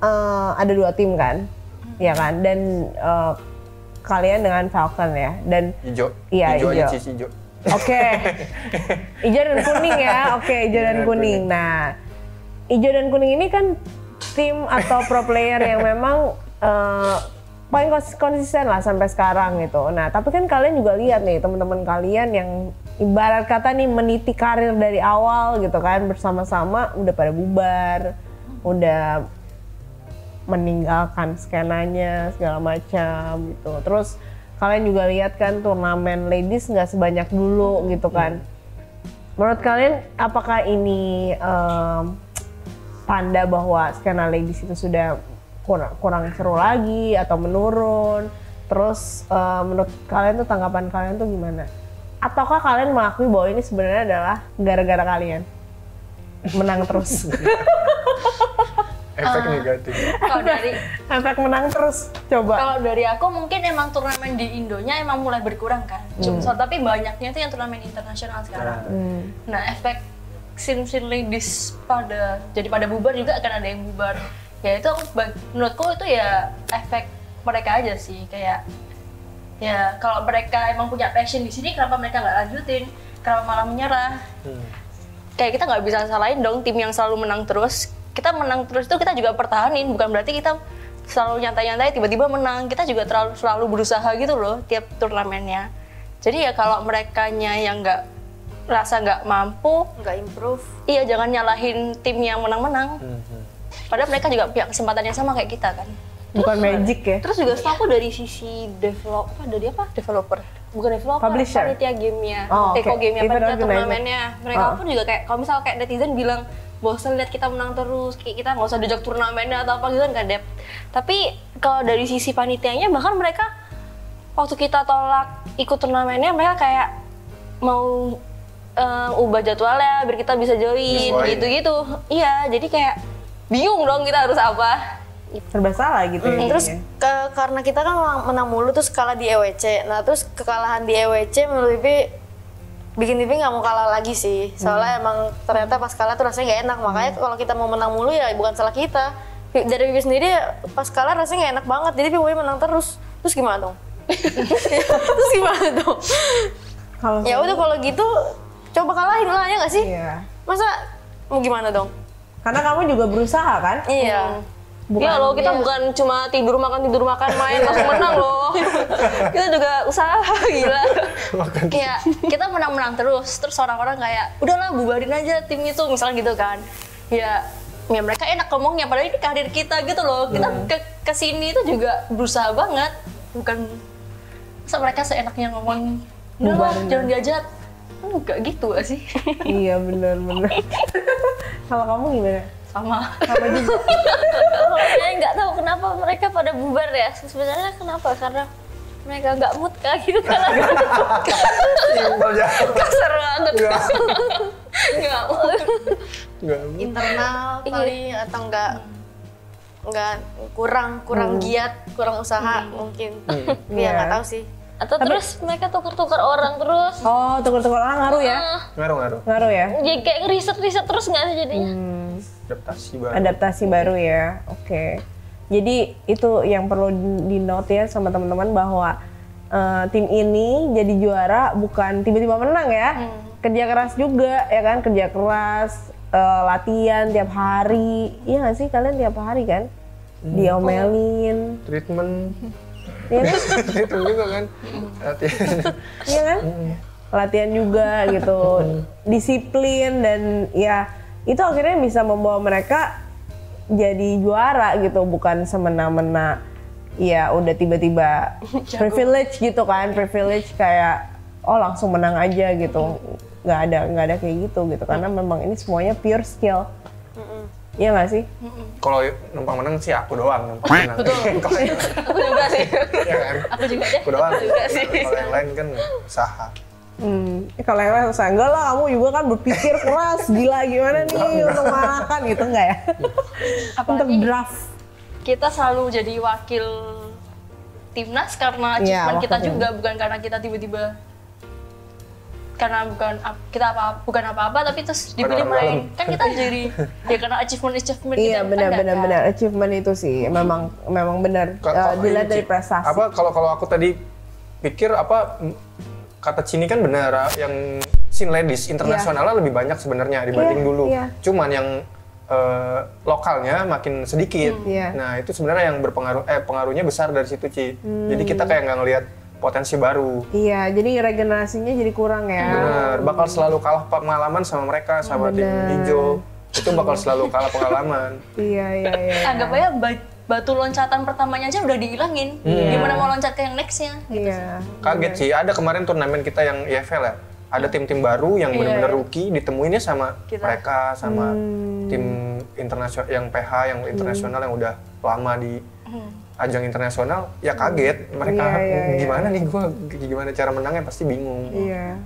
ada 2 tim kan? Ya kan, dan kalian dengan Falcon ya, dan hijau. Oke, hijau dan kuning ya, oke hijau dan kuning. Nah, hijau dan kuning ini kan tim atau pro player yang memang paling konsisten lah sampai sekarang gitu. Nah, tapi kan kalian juga lihat nih teman-teman kalian yang ibarat kata nih meniti karir dari awal gitu kan, bersama-sama udah pada bubar, udah meninggalkan skenanya segala macam gitu. Terus kalian juga lihat kan turnamen ladies nggak sebanyak dulu gitu kan. Menurut kalian apakah ini tanda bahwa skena ladies itu sudah kurang seru lagi atau menurun? Terus menurut kalian tuh tanggapan kalian tuh gimana? Ataukah kalian mengakui bahwa ini sebenarnya adalah gara-gara kalian menang terus? Efek negatif. Kalau dari efek menang terus, coba. Kalau dari aku mungkin emang turnamen di Indonya emang mulai berkurang kan. Tapi banyaknya itu yang turnamen internasional sekarang. Nah, efek scene ladies pada bubar juga akan ada yang bubar. Ya itu menurutku itu ya efek mereka aja sih, kayak ya kalau mereka emang punya passion di sini, kenapa mereka nggak lanjutin? Kenapa malah menyerah? Kayak kita nggak bisa salahin dong tim yang selalu menang terus. Kita menang terus itu kita juga pertahanin, bukan berarti kita selalu nyantai-nyantai tiba-tiba menang. Kita juga selalu berusaha gitu loh tiap turnamennya. Jadi ya kalau merekanya yang nggak mampu, Nggak improve. iya jangan nyalahin tim yang menang-menang. Padahal mereka juga punya kesempatan yang sama kayak kita kan. Bukan magic ya. Terus juga setahu dari sisi developer. Bukan developer, Publisher. panitia gamenya, Eko gamenya, Event panitia organizer. turnamennya. Mereka pun juga kayak kalau misal kayak netizen bilang bosan lihat kita menang terus, kayak kita nggak usah diajak turnamennya atau apa gitu kan Dep. Tapi kalau dari sisi panitianya, bahkan mereka waktu kita tolak ikut turnamennya, mereka kayak mau ubah jadwalnya biar kita bisa join gitu-gitu. Iya, jadi kayak bingung dong kita harus apa. Serba salah gitu ya. Terus karena kita kan menang mulu terus kalah di EWC. Nah terus kekalahan di EWC menurut bikin Vivi nggak mau kalah lagi sih. Soalnya emang ternyata pas kalah tuh rasanya nggak enak. Makanya kalau kita mau menang mulu ya bukan salah kita. Dari Vivi sendiri pas kalah rasanya nggak enak banget. Jadi Vivi menang terus. Terus gimana dong? Terus gimana dong? Ya udah kalau gitu coba kalahin lah ya nggak sih? Iya. Masa mau gimana dong? Karena kamu juga berusaha kan? Iya. Iya loh, kita bukan cuma tidur makan main langsung menang loh. Kita juga usaha gila. Kayak kita menang terus orang-orang kayak udahlah bubarin aja tim itu misalnya gitu kan. Ya mereka enak ngomongnya padahal ini karir kita gitu loh. Kita ke sini itu juga berusaha banget. Bukan mereka seenaknya ngomong udahlah jangan diajak. Enggak gitu gak sih? Iya benar. Kalau kamu gimana? Sama juga. Saya nggak tahu kenapa mereka pada bubar ya. Sebenarnya kenapa? Karena mereka nggak mood kayak gitu kan. Simpel ya. Kasar banget. Nggak mood. Internal paling atau enggak kurang giat, kurang usaha mungkin. Iya nggak tahu sih. Atau terus mereka tukar-tukar orang terus. Oh, tukar-tukar orang ngaruh ya? Ngaruh Ya? Jadi kayak riset terus nggak sih jadinya? Adaptasi baru ya. Oke. Jadi itu yang perlu di-note ya sama teman-teman bahwa tim ini jadi juara bukan tiba-tiba menang ya. Kerja keras juga ya kan, kerja keras, latihan tiap hari. Iya nggak sih kalian tiap hari kan? Diomelin. Treatment. Iya kan? Itu juga kan. Iya kan? Latihan juga gitu. Disiplin dan ya itu akhirnya bisa membawa mereka jadi juara gitu, bukan semena-mena ya udah tiba-tiba privilege gitu kan, privilege kayak oh langsung menang aja gitu. Nggak ada kayak gitu karena memang ini semuanya pure skill. Iya nggak sih? Kalau numpang menang sih aku doang numpang menang. Betul. Aku juga sih. Iya kan? Aku juga deh. Aku doang. Juga sih. Kalau yang lain kan usaha. Kalau yang lain usaha enggak lah, kamu juga kan berpikir keras, gila gimana nih untuk mengalahkan gitu enggak ya? Untuk draft. Kita selalu jadi wakil timnas karena achievement kita juga, bukan karena kita tiba-tiba karena bukan apa-apa tapi terus dipilih main kan kita jadi ya karena achievement iya kita benar achievement itu sih memang benar dilihat dari prestasi. Apa kalau aku tadi pikir apa kata Cini kan benar yang Sin Ladies internasionalnya lebih banyak sebenarnya dibanding dulu. Cuman yang lokalnya makin sedikit. Nah itu sebenarnya yang pengaruhnya besar dari situ Ci. Jadi kita kayak nggak ngelihat potensi baru. Iya, jadi regenerasinya jadi kurang ya. Bener, bakal selalu kalah pengalaman sama mereka, sama tim hijau. Itu bakal selalu kalah pengalaman. Iya. Anggap aja batu loncatan pertamanya aja udah dihilangin. Gimana mau loncat ke yang nextnya? Gitu Iya. Kaget sih, ada kemarin turnamen kita yang EFL ya. Ada tim-tim baru yang benar-benar rookie ditemuinnya sama mereka, sama tim internasional yang PH, yang internasional yang udah lama di ajang internasional, ya kaget mereka gimana nih gimana cara menangnya pasti bingung. Iya.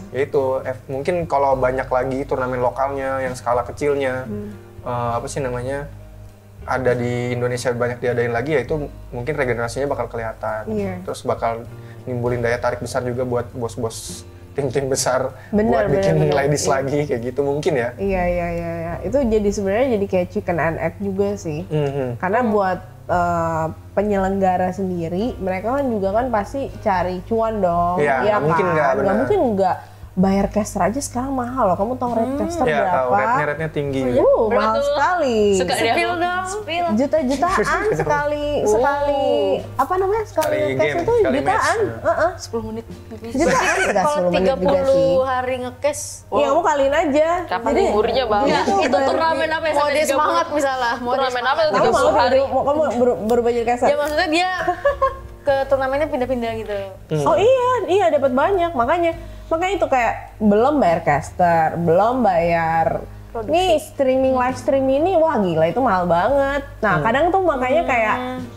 Ya itu mungkin kalau banyak lagi turnamen lokalnya yang skala kecilnya apa sih namanya ada di Indonesia banyak diadain lagi ya itu mungkin regenerasinya bakal kelihatan. Terus bakal nimbulin daya tarik besar juga buat bos-bos tim-tim besar buat bikin ladies lagi kayak gitu mungkin ya. Iya. Itu jadi sebenarnya jadi kayak chicken and egg juga sih. Karena buat penyelenggara sendiri, mereka kan juga kan pasti cari cuan dong. Iya, kan? mungkin nggak nggak bayar caster aja sekarang mahal loh. Kamu tahu rate caster berapa? Tahu, rate-nya tinggi. Mahal sekali. Suka Spill dong. Juta-jutaan sekali apa namanya sekali caster itu jutaan. 10 menit. Jutaan enggak Kalau 10 menit juga sih. 30 hari nge-cash. Iya, kamu kaliin aja. Kapan liburnya bang? Itu turnamen apa ya? Mau dia semangat misalnya. Turnamen apa itu? Kamu mau kamu baru bayar caster? Ya maksudnya dia ke turnamennya pindah-pindah gitu. Oh iya dapat banyak makanya itu kayak belum bayar caster, belum bayar nih live streaming ini wah gila itu mahal banget. Nah kadang tuh makanya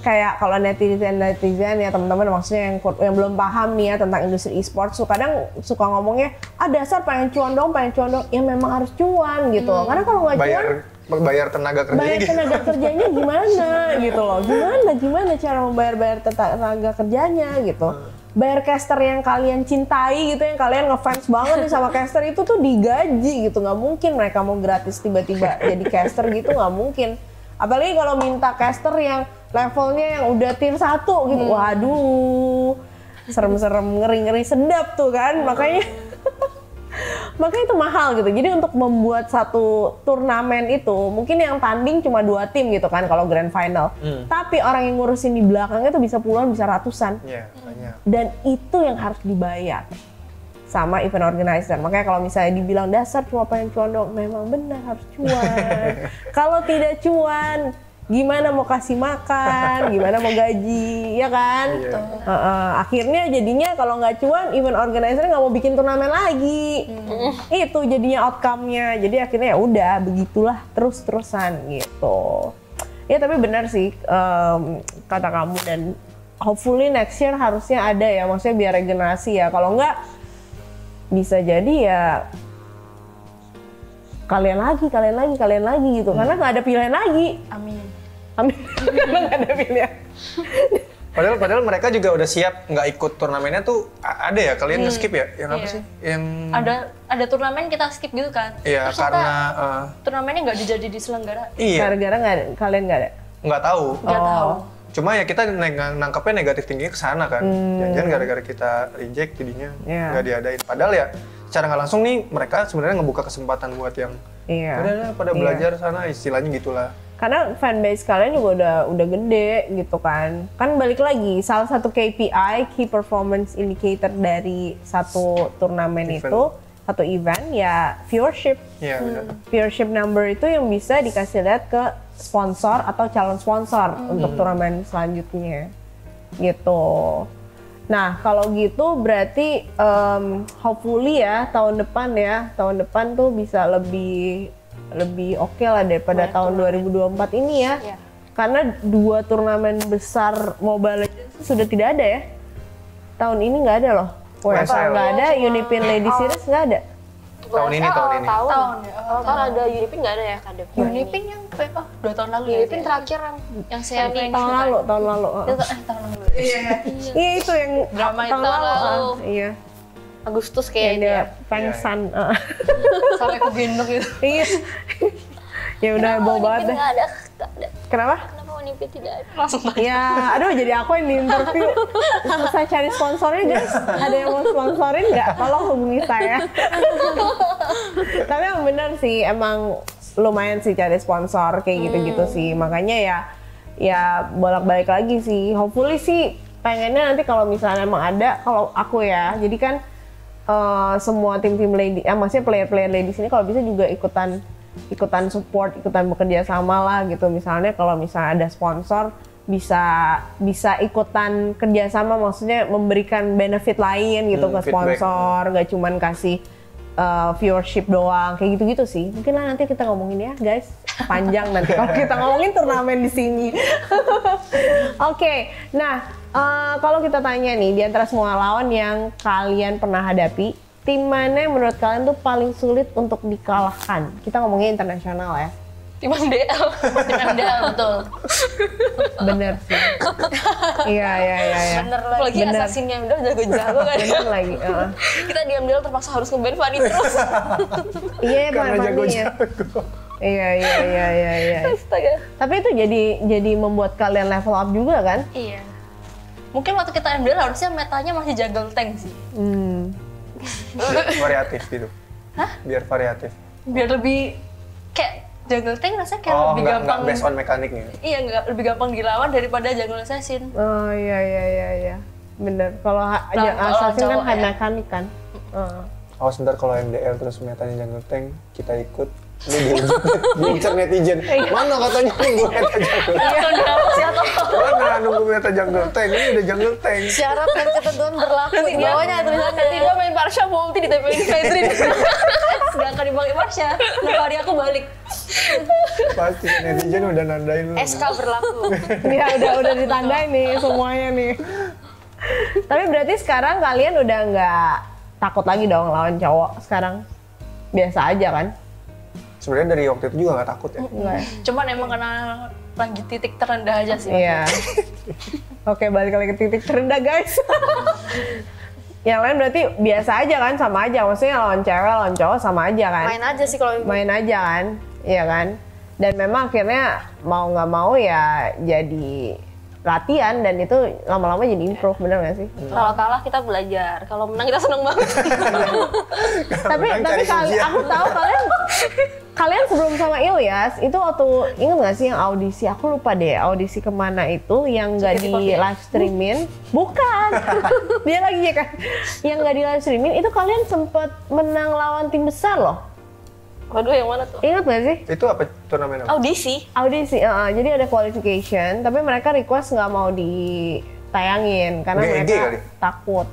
kayak kalau netizen ya teman-teman maksudnya yang belum paham nih ya tentang industri e-sport kadang suka ngomongnya dasar pengen cuan dong ya memang harus cuan gitu. Karena kalau nggak cuan bayar tenaga kerjanya gimana gitu loh, gimana cara membayar tenaga kerjanya gitu. Bayar caster yang kalian cintai gitu, yang kalian ngefans banget nih sama caster itu tuh digaji gitu, nggak mungkin mereka mau gratis tiba-tiba jadi caster gitu, nggak mungkin. Apalagi kalau minta caster yang levelnya yang udah tier 1 gitu, waduh serem-serem, ngeri-ngeri, sedap tuh kan, makanya itu mahal gitu. Jadi untuk membuat satu turnamen itu, mungkin yang tanding cuma 2 tim gitu kan kalau grand final. Tapi orang yang ngurusin di belakangnya tuh bisa puluhan, bisa ratusan. Iya, banyak. Dan itu yang harus dibayar sama event organizer. Makanya kalau misalnya dibilang dasar cuma pengen cuan dong, memang benar harus cuan. Kalau tidak cuan, gimana mau kasih makan, gimana mau gaji, ya kan? Akhirnya jadinya kalau nggak cuan, event organizer nggak mau bikin turnamen lagi. Itu jadinya outcome-nya. Jadi akhirnya ya udah begitulah terus-terusan gitu. Ya tapi benar sih kata kamu, dan hopefully next year harusnya ada ya, maksudnya biar regenerasi ya. Kalau nggak bisa jadi ya kalian lagi gitu, karena nggak ada pilihan lagi. Amin. Karena nggak ada pilihan. Padahal mereka juga udah siap nggak ikut turnamennya tuh ada ya, kalian nge-skip ya? Yang apa sih? Yang ada turnamen kita skip gitu kan? Iya, terus karena turnamennya nggak jadi diselenggara. iya, Gara-gara kalian nggak ada. nggak tahu. Nggak tahu. Cuma ya kita nangkapnya negatif tingginya ke sana kan. Jangan gara-gara kita reject jadinya nggak diadain. Padahal ya secara nggak langsung nih mereka sebenarnya ngebuka kesempatan buat yang pada belajar sana, istilahnya gitulah. Karena fanbase kalian juga udah gede gitu kan. Kan balik lagi, salah satu KPI, Key Performance Indicator dari satu turnamen itu, satu event ya viewership. Iya, benar. Viewership number itu yang bisa dikasih lihat ke sponsor atau calon sponsor untuk turnamen selanjutnya gitu. Nah kalau gitu berarti hopefully ya tahun depan tuh bisa lebih oke lah daripada tahun 2024 ini ya. Karena 2 turnamen besar Mobile Legends sudah tidak ada ya. Tahun ini nggak ada loh. WSL nggak ada, Unipin Ladies Series nggak ada. Tahun ini. Tahun Kan ada Unipin nggak ada ya Kadep? Unipin yang 2 tahun lalu. Unipin terakhir yang semi Tahun lalu. tahun lalu. Iya itu yang Drama tahun itu lalu. Iya. Agustus Yang kayaknya. dia pengsan. Sampai aku gendong gitu. Iya. Ya udah heboh banget deh. Nggak ada. Kenapa? Kenapa Unipin tidak ada? Langsung Ya, aduh jadi aku yang di interview. Susah cari sponsornya guys. Ada yang mau sponsorin nggak? Tolong hubungi saya. Tapi yang bener sih, emang lumayan sih cari sponsor kayak gitu-gitu sih. Makanya ya bolak-balik lagi sih. Hopefully sih pengennya nanti kalau misalnya emang ada, kalau aku ya. Jadi kan semua tim-tim lady, maksudnya player-player ladies ini kalau bisa juga ikutan support, ikutan bekerja sama lah gitu. Misalnya kalau misalnya ada sponsor bisa ikutan kerjasama, maksudnya memberikan benefit lain gitu ke sponsor, nggak cuman kasih viewership doang kayak gitu-gitu sih. Mungkin lah nanti kita ngomongin ya guys, panjang nanti kalau kita ngomongin turnamen di sini. Oke, nah kalau kita tanya nih, di antara semua lawan yang kalian pernah hadapi, tim mana yang menurut kalian tuh paling sulit untuk dikalahkan? Kita ngomongin internasional ya. Tim MDL. Tim MDL betul. Bener sih. Iya. Bener lagi. Apalagi assassin-nya udah jago-jago kan. Bener lagi. Kita diam-diam terpaksa harus nge-ban Fanny terus. Iya, Karena jago-jago. Iya. Astaga. Tapi itu jadi membuat kalian level up juga kan? Iya. Mungkin waktu kita MDL harusnya metanya masih jungle tank sih. Variatif gitu. Biar variatif. Biar lebih kayak jungle tank rasanya kayak lebih nggak gampang. based on mekaniknya. Iya, lebih gampang dilawan daripada jungle assassin. Oh iya. Bener. Kalau Kalau assassin kan cowok high ya. mechanic kan. Awas sebentar kalau MDL terus metanya jungle tank, kita ikut. Ini diincar netizen. Mana katanya nunggu meta jungle tank? Kalau dihapus ya toh. Mana nunggu meta jungle tank? Ini udah jungle tank. Syarat dan ketentuan berlaku. Nanti dia Bawahnya tulisannya. nanti dia main Barsha mau ulti ditempelin Fedrin. Gak akan dipakai Barsha. Nah hari aku balik. Pasti netizen udah nandain lu. SK berlaku. Ya udah ditandain nih semuanya nih. Tapi berarti sekarang kalian udah nggak takut lagi dong lawan cowok sekarang? Biasa aja kan? Sebenarnya dari waktu itu juga nggak takut ya. Enggak ya? Cuman emang karena lagi titik terendah aja sih. Iya. Oke, balik lagi ke titik terendah guys. Yang lain berarti biasa aja kan, sama aja. Maksudnya lawan cewek, lawan cowok sama aja kan? Main aja sih kalau Main aja kan, iya kan? Dan memang akhirnya mau nggak mau ya jadi latihan dan itu lama-lama jadi improve, bener nggak sih? Kalau kalah kita belajar, kalau menang kita seneng banget. tapi aku tahu kalian sebelum sama Ilyas itu waktu inget nggak sih yang audisi, aku lupa deh audisi kemana itu yang nggak di live streamin, bukan dia lagi ya kan, yang nggak di live streamin itu kalian sempet menang lawan tim besar loh. Waduh, yang mana tuh? Ingat nggak sih? Itu apa turnamen apa? Audisi. Jadi ada qualification tapi mereka request nggak mau ditayangin karena GG mereka kali? takut.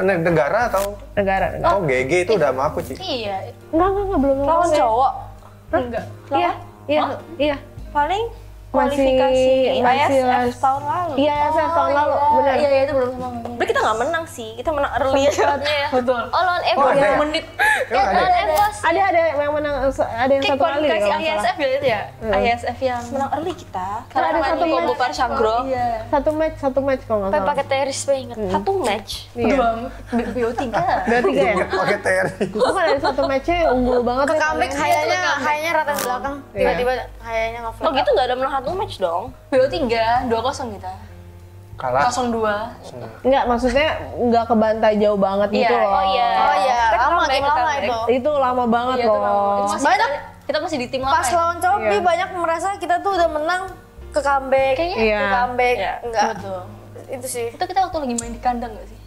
Negara atau? Negara. Oh, GG itu udah sama aku sih. Iya. Enggak belum Lawan cowok. Enggak. Iya. Paling Masih ISF tahun lalu. Iya, ISF tahun lalu, benar. Iya, itu belum sama. Tapi kita nggak menang sih, kita menang early ya. Betul. Oh, lawan Evos ada ya? menit. Emang ada? Lawan Evos. Ada yang menang, ada yang Kayak satu kali kualifikasi kalau nggak salah. ISF ya itu ya? ISF yang menang early kita. Karena ada satu combo match. Parshagro. Iya. Satu match kalau nggak Sampai salah. pakai teris inget. Satu match. Iya. BO3. Berarti ya? Pakai TRI. Bukan ada satu matchnya yang unggul banget. Ke ya, comeback kayaknya rata belakang. Tiba-tiba kayaknya nge-flag. Oh gitu nggak ada menang satu match dong? BO3 2-0 kita. Kalah. 0-2. Enggak, maksudnya nggak kebantai jauh banget gitu loh. Oh iya. Oh iya, lama Comeback, game lama comeback. itu. Itu lama banget Iya, itu lama. loh. Itu masih Banyak. kita masih di tim lama. Pas ya? lawan Cobi Iya. banyak merasa kita tuh udah menang ke comeback. Iya. Ke comeback. Iya. Enggak. Betul. Itu sih. Itu kita waktu lagi main di kandang nggak sih?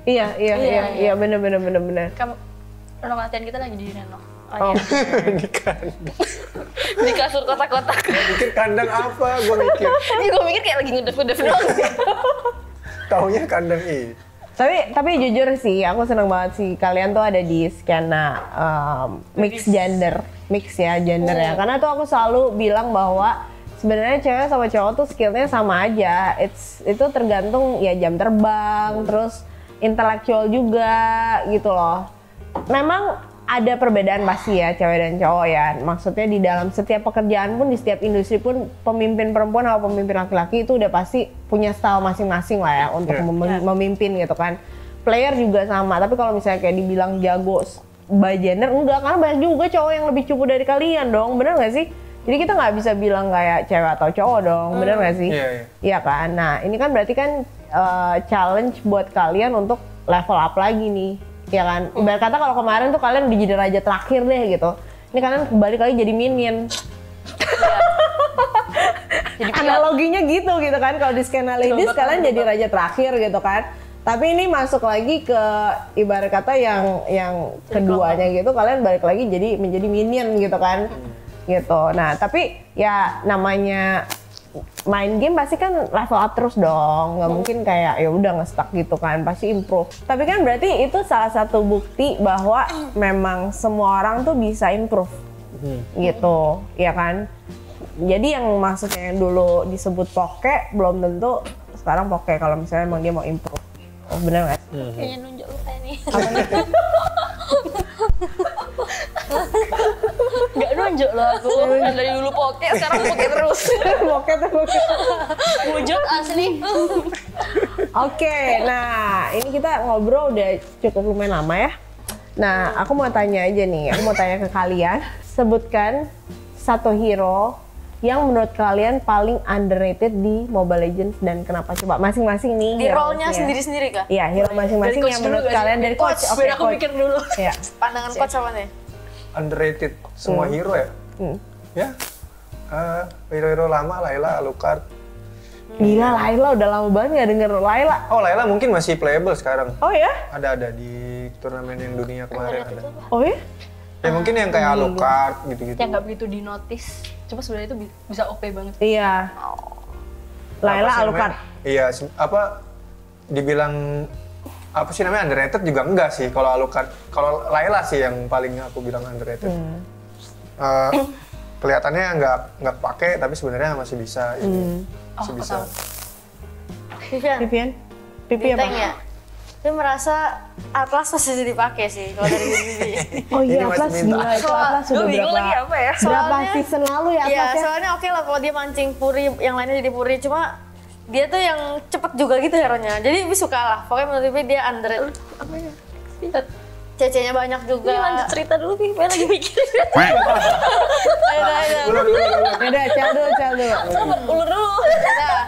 Iya, bener. Kamu renang latihan kita lagi di Renok. Oh, Di kandang. Di kasur kotak-kotak. Mikir kandang apa? Gue mikir. Ini gue mikir kayak lagi ngedef doang sih. Taunya kandang itu. tapi jujur sih, aku seneng banget sih kalian tuh ada di skena mix gender ya. Karena tuh aku selalu bilang bahwa sebenarnya cewek sama cowok tuh skillnya sama aja. Itu tergantung ya jam terbang, terus intelektual juga gitu loh. Memang ada perbedaan pasti ya cewek dan cowok ya. Maksudnya di dalam setiap pekerjaan pun, di setiap industri pun, pemimpin perempuan atau pemimpin laki-laki itu udah pasti punya style masing-masing lah ya untuk memimpin gitu kan. Player juga sama, tapi kalau misalnya kayak dibilang jago by gender, enggak, karena banyak juga cowok yang lebih cupu dari kalian dong, bener nggak sih? Jadi kita nggak bisa bilang kayak cewek atau cowok dong, bener nggak sih? Iya kan. Nah ini kan berarti kan challenge buat kalian untuk level up lagi nih. Ya kan, ibarat kata kalau kemarin tuh kalian udah jadi raja terakhir deh gitu. Ini kalian balik lagi jadi minion. Jadi analoginya gitu kan, kalau di skena ladies kalian jadi raja terakhir gitu kan. Tapi ini masuk lagi ke ibarat kata yang keduanya gitu, kalian balik lagi jadi menjadi minion gitu kan. Gitu. Nah, tapi ya namanya main game pasti kan level up terus dong, nggak mungkin kayak ya udah nge-stuck gitu kan, pasti improve. Tapi kan berarti itu salah satu bukti bahwa memang semua orang tuh bisa improve gitu, ya kan? Jadi yang maksudnya yang dulu disebut poke belum tentu sekarang poke kalau misalnya emang dia mau improve. Oh bener nggak? Kayaknya nunjuk lu kayak nih. Apa nih? Nggak nunjuk loh aku. Kan dari dulu poke, sekarang poke terus. Poke. Wujud asli. Oke, nah ini kita ngobrol udah cukup lumayan lama ya. Nah, aku mau tanya aja nih, aku mau tanya ke kalian. Sebutkan satu hero yang menurut kalian paling underrated di Mobile Legends dan kenapa? Coba masing-masing nih. Di role-nya heroes-nya. sendiri-sendiri kah? Iya, hero masing-masing Dari yang coach menurut dulu nggak kalian sih? dari coach. Oke, Biar aku mikir dulu. Iya. Pandangan coach apa nih? Underrated semua hero ya? Ya. Hero-hero lama, Layla, Alucard. Gila, Layla udah lama banget nggak denger Layla. Oh, Layla mungkin masih playable sekarang. Oh ya? Ada di turnamen yang dunia kemarin ada. Oh ya? Ya mungkin yang kayak Alucard gitu-gitu. Yang nggak begitu di notice. Cuma sebenarnya itu bisa OP banget. Iya. Layla, Apa sih Alucard. namanya? Iya, dibilang apa sih namanya underrated juga enggak sih kalau Alucard. Kalau Layla sih yang paling aku bilang underrated. Kelihatannya nggak pakai tapi sebenarnya masih bisa ini. Masih bisa. Vivian, Pipi di apa? tank ya? Dia merasa Atlas masih dipakai sih kalau dari Vivi. Oh iya, Ini masih Atlas minta. gila, itu Atlas sudah Gue bingung berapa? lagi apa ya. Berapa Soalnya- season lalu ya Iya, Atlas ya? soalnya oke lah kalau dia mancing Puri, yang lainnya jadi Puri. Cuma dia tuh yang cepet juga gitu hero-nya. Jadi Vivi suka lah. Pokoknya menurut Vivi dia underrated. CC-nya banyak juga. Ini lanjut cerita dulu, Pi. Gue lagi mikir. Ayo. Udah, cel dulu. Sabar, ulur dulu. Nah,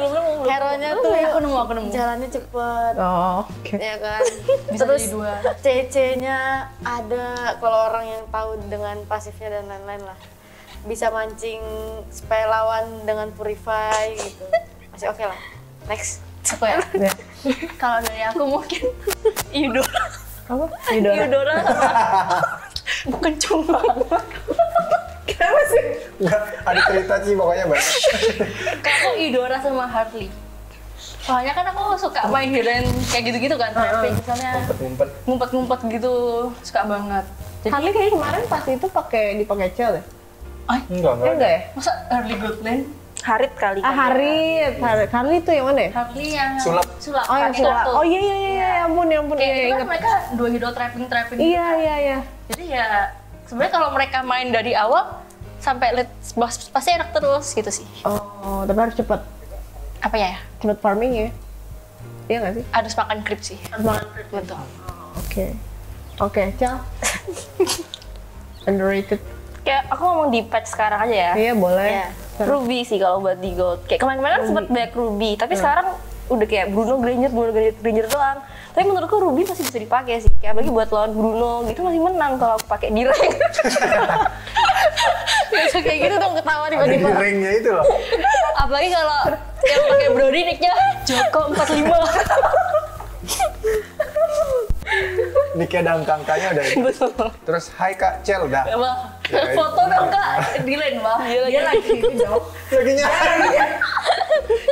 belum. Hero-nya tuh aku nemu. jalannya cepet. Oh, oke. Ya kan. Bisa Terus jadi 2. CC-nya ada kalau orang yang tahu dengan pasifnya dan lain-lain lah. Bisa mancing supaya lawan dengan purify gitu. Masih oke lah. Next. Aku ya. Ya. Kalau dari aku mungkin Eudora. Apa? Eudora. Sama bukan cuma. Kenapa sih? Enggak, ada cerita sih pokoknya banyak. Kalau Eudora sama Harley. Soalnya kan aku suka main hero kayak gitu-gitu kan, trapping misalnya Ngumpet-ngumpet. ngumpet-ngumpet gitu, suka banget. Jadi Harley kayaknya kemarin pas itu dipakai cel ya? Enggak Enggak ya? masa Harley Goodland? Harit kali Ah, Harley itu yang mana ya? Harley yang Sulap. Oh, yang pakai Sula. kartu. Oh iya, ya ampun, Kayak iya itu kan ingat. mereka 2 hero trapping gitu. Iya. Jadi ya sebenarnya kalau mereka main dari awal sampai late boss pasti enak terus gitu sih. Oh, tapi harus cepet Apa ya? cepet farming ya? Iya nggak sih? Harus makan creep sih. Betul. Oke, Cel. Underrated. Kayak aku ngomong di patch sekarang aja ya. Iya boleh. Iya. Ruby sih kalau buat di gold. Kayak kemarin-kemarin kan sempet banyak Ruby, tapi sekarang udah kayak Bruno Granger doang. Tapi menurutku Ruby masih bisa dipakai sih. Kayak apalagi buat lawan Bruno gitu masih menang kalau aku pakai di rank. Biasa kayak gitu dong ketawa Ada di tiba-tiba. ringnya itu loh. Apalagi kalau yang pakai Brody nicknya Joko 45. Ini kayak ada angka-angkanya udah. Betul. Terus, hai Kak Cel, udah. Wah, Ya, foto dong Kak, di line Wah. Dia lagi ini dong. Lagi nyari.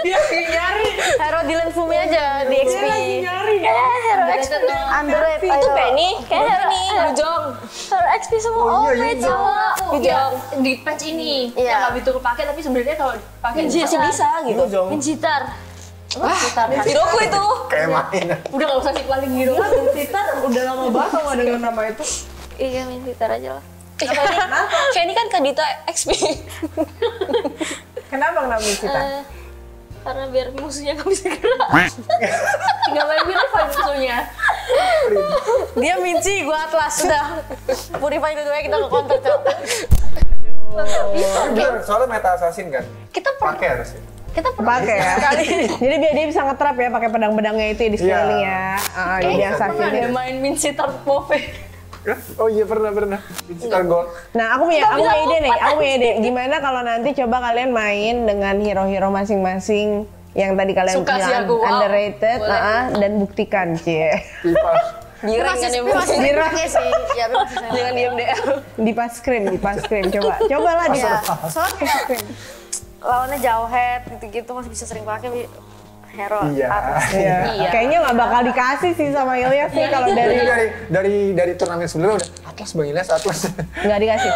Dia lagi nyari. Hero Dylan Fumi aja di XP. Hero XP. Underrated. Itu kayak nih, kayak Hero nih. Lujong. Hero XP semua Oh, iya, match iya. sama. Yang di patch ini Iya. yang nggak begitu kepake tapi sebenarnya kalau pakai Masih bisa gitu. Dong. Minjitar. Minjitar. Hiroku itu. Kayak main. Udah nggak usah ikhlanin hero. Kita udah lama banget sama dengan nama itu. Iya, main gitar aja lah. Kayak ini kan Kadita XP. Kenapa kita? Karena biar musuhnya nggak bisa gerak. Tinggal main mirip musuhnya. Dia Minci, gua Atlas. Sudah. Purify dua-duanya kita nge-counter, Cok. Bener, soalnya meta assassin kan. Kita pernah Pakai harusnya. Pakai ya. Jadi biar dia bisa nge-trap ya pakai pedang-pedangnya itu ya di sekeliling ya. Jadi pernah assassin. deh main Minjitar Pove. Oh iya pernah. Digital gold. Nah, aku punya ide. Gimana kalau nanti coba kalian main dengan hero-hero masing-masing yang tadi kalian Suka sih bilang aku, wow. underrated, dan buktikan, Cie. Pipa. Girang kan ya. Masih pakai sih. Ya, tapi masih sama. Jangan diem deh. Di pas screen. Cobalah di Iya. pas Soalnya kayak lawannya jauh head gitu-gitu masih bisa sering pakai hero Iya. Atlas. Iya. Iya. Kayaknya nggak bakal dikasih sih sama Ilyas sih kalau Jadi dari dari turnamen sebelumnya udah Atlas Bang Ilyas Atlas. nggak dikasih.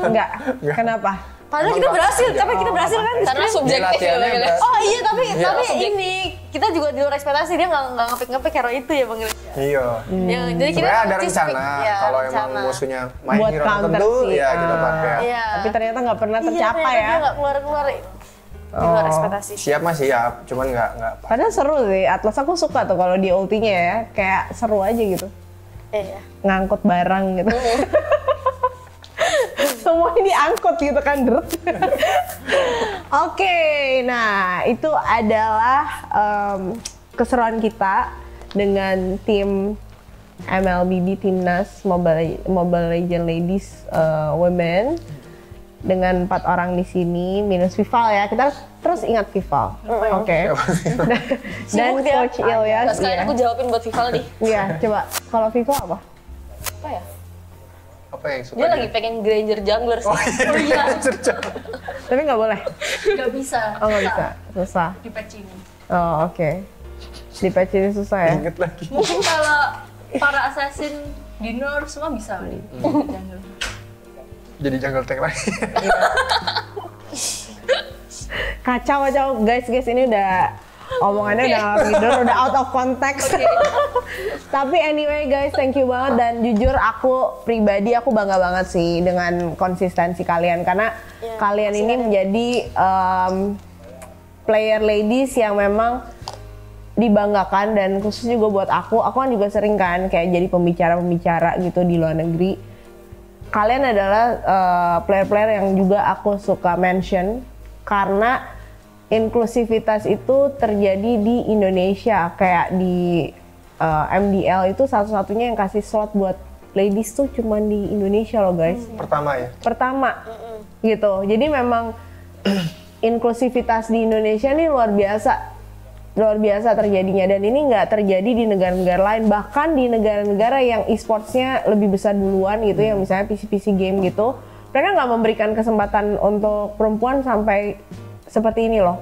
Enggak. Kenapa? Padahal kita berhasil, tapi kita berhasil kan? Karena subjektif ya. latihannya Bang. berat. Oh iya, tapi Iya. ini kita juga di luar ekspektasi dia nggak ngepik hero itu ya Bang. Iya. Ya, jadi kita Sebenarnya ada just rencana pick, ya, kalau emang rencana. musuhnya main Buat hero counter tertentu sih. ya kita pakai. Iya. Tapi ternyata nggak pernah Iya, tercapai ternyata ya. Dia nggak keluar di luar ekspektasi. Siap mas siap, cuman nggak Padahal seru sih. Atlas aku suka tuh kalau di ultinya ya. Kayak seru aja gitu. Iya. Ngangkut barang gitu. Semua ini angkut gitu kan, Dret. Oke, nah itu adalah keseruan kita dengan tim MLBB Timnas Mobile Legends Ladies Women dengan 4 orang di sini minus Vival ya. Kita terus ingat Vival. Oke. Dan Coach Ilyas. Sekarang aku jawabin buat Vival nih. Iya, coba. Kalau Vival apa? Apa ya? apa yang suka Dia lagi pengen Granger jungler sih. oh iya Tapi nggak boleh. Nggak bisa. Oh nggak bisa, susah. Di patch ini. Oh oke. Di patch ini susah ya. inget lagi Mungkin kalau para assassin di nerf semua bisa kali. Jungle. jadi jungle tank lagi Kacau guys ini udah omongannya udah ngalor ngidul, udah out of context. Tapi anyway guys, thank you banget dan jujur aku pribadi aku bangga banget sih dengan konsistensi kalian karena kalian ini menjadi player ladies yang memang dibanggakan dan khusus juga buat aku kan juga sering kan kayak jadi pembicara gitu di luar negeri. Kalian adalah player-player yang juga aku suka mention karena inklusivitas itu terjadi di Indonesia, kayak di MDL itu satu-satunya yang kasih slot buat ladies tuh cuma di Indonesia loh guys. Pertama ya? Pertama gitu. Jadi memang inklusivitas di Indonesia nih luar biasa terjadinya, dan ini nggak terjadi di negara-negara lain, bahkan di negara-negara yang e-sportsnya lebih besar duluan gitu, yang misalnya PC game gitu, mereka nggak memberikan kesempatan untuk perempuan sampai seperti ini loh.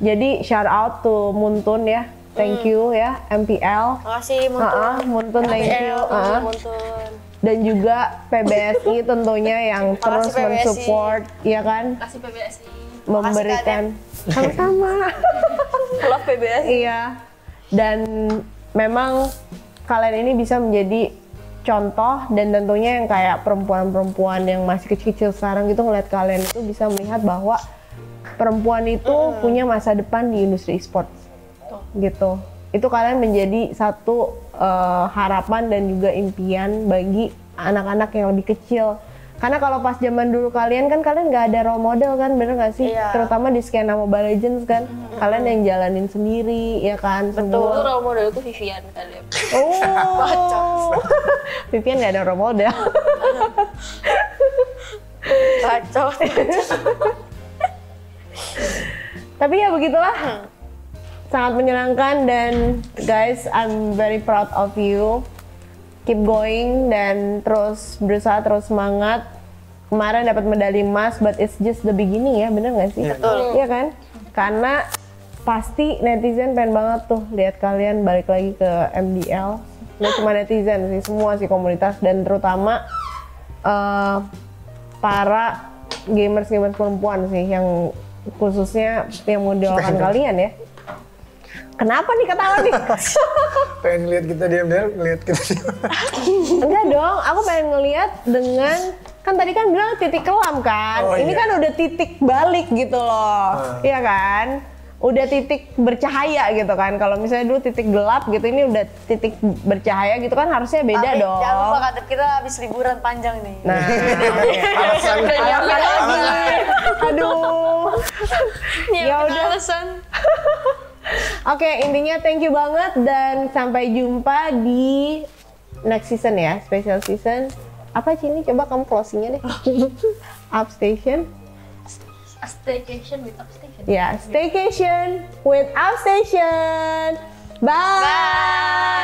Jadi shout out to Muntun ya, thank you ya MPL. Makasih Muntun. Muntun thank you. Muntun. Dan juga PBSI tentunya yang terus PBSI. mensupport, ya kan? Kasih PBSI. Memberikan sama-sama. Love PBS. Iya. Dan memang kalian ini bisa menjadi contoh, dan tentunya yang kayak perempuan-perempuan yang masih kecil-kecil sekarang gitu ngeliat kalian itu bisa melihat bahwa perempuan itu punya masa depan di industri e-sports gitu. Itu kalian menjadi satu harapan dan juga impian bagi anak-anak yang lebih kecil. Karena kalau pas zaman dulu kalian nggak ada role model kan, bener nggak sih? Iya. Terutama di skena Mobile Legends kan, kalian yang jalanin sendiri ya kan. Itu Semua. role modelku Vivian kali. Oh, Vivian nggak ada role model. Bacot. Tapi ya begitulah. Sangat menyenangkan, dan guys, I'm very proud of you. Keep going dan terus berusaha, terus semangat. Kemarin dapat medali emas, but it's just the beginning ya, bener nggak sih? Betul. Iya kan? Karena pasti netizen pengen banget tuh lihat kalian balik lagi ke MDL. Nggak cuma netizen sih, semua sih komunitas, dan terutama para gamers perempuan sih, yang khususnya yang mendoakan kalian ya. Kenapa nih ketawa nih? Pengen ngeliat kita diam-diam, ngeliat kita diam. Enggak dong, aku pengen ngeliat dengan, kan tadi kan bilang titik kelam kan, Oh, ini iya. kan udah titik balik gitu loh, iya kan? Udah titik bercahaya gitu kan. Kalau misalnya dulu titik gelap gitu, ini udah titik bercahaya gitu kan, harusnya beda Tapi dong. jangan lupa kata kita habis liburan panjang nih. Nah, Alasan. alasan lagi. Aduh. Ya udah. Alasan. Oke, intinya thank you banget, dan sampai jumpa di next season ya, special season. Apa Cini? Coba kamu closingnya deh. Upstation. A staycation with Upstation. Ya, staycation with Upstation. Bye.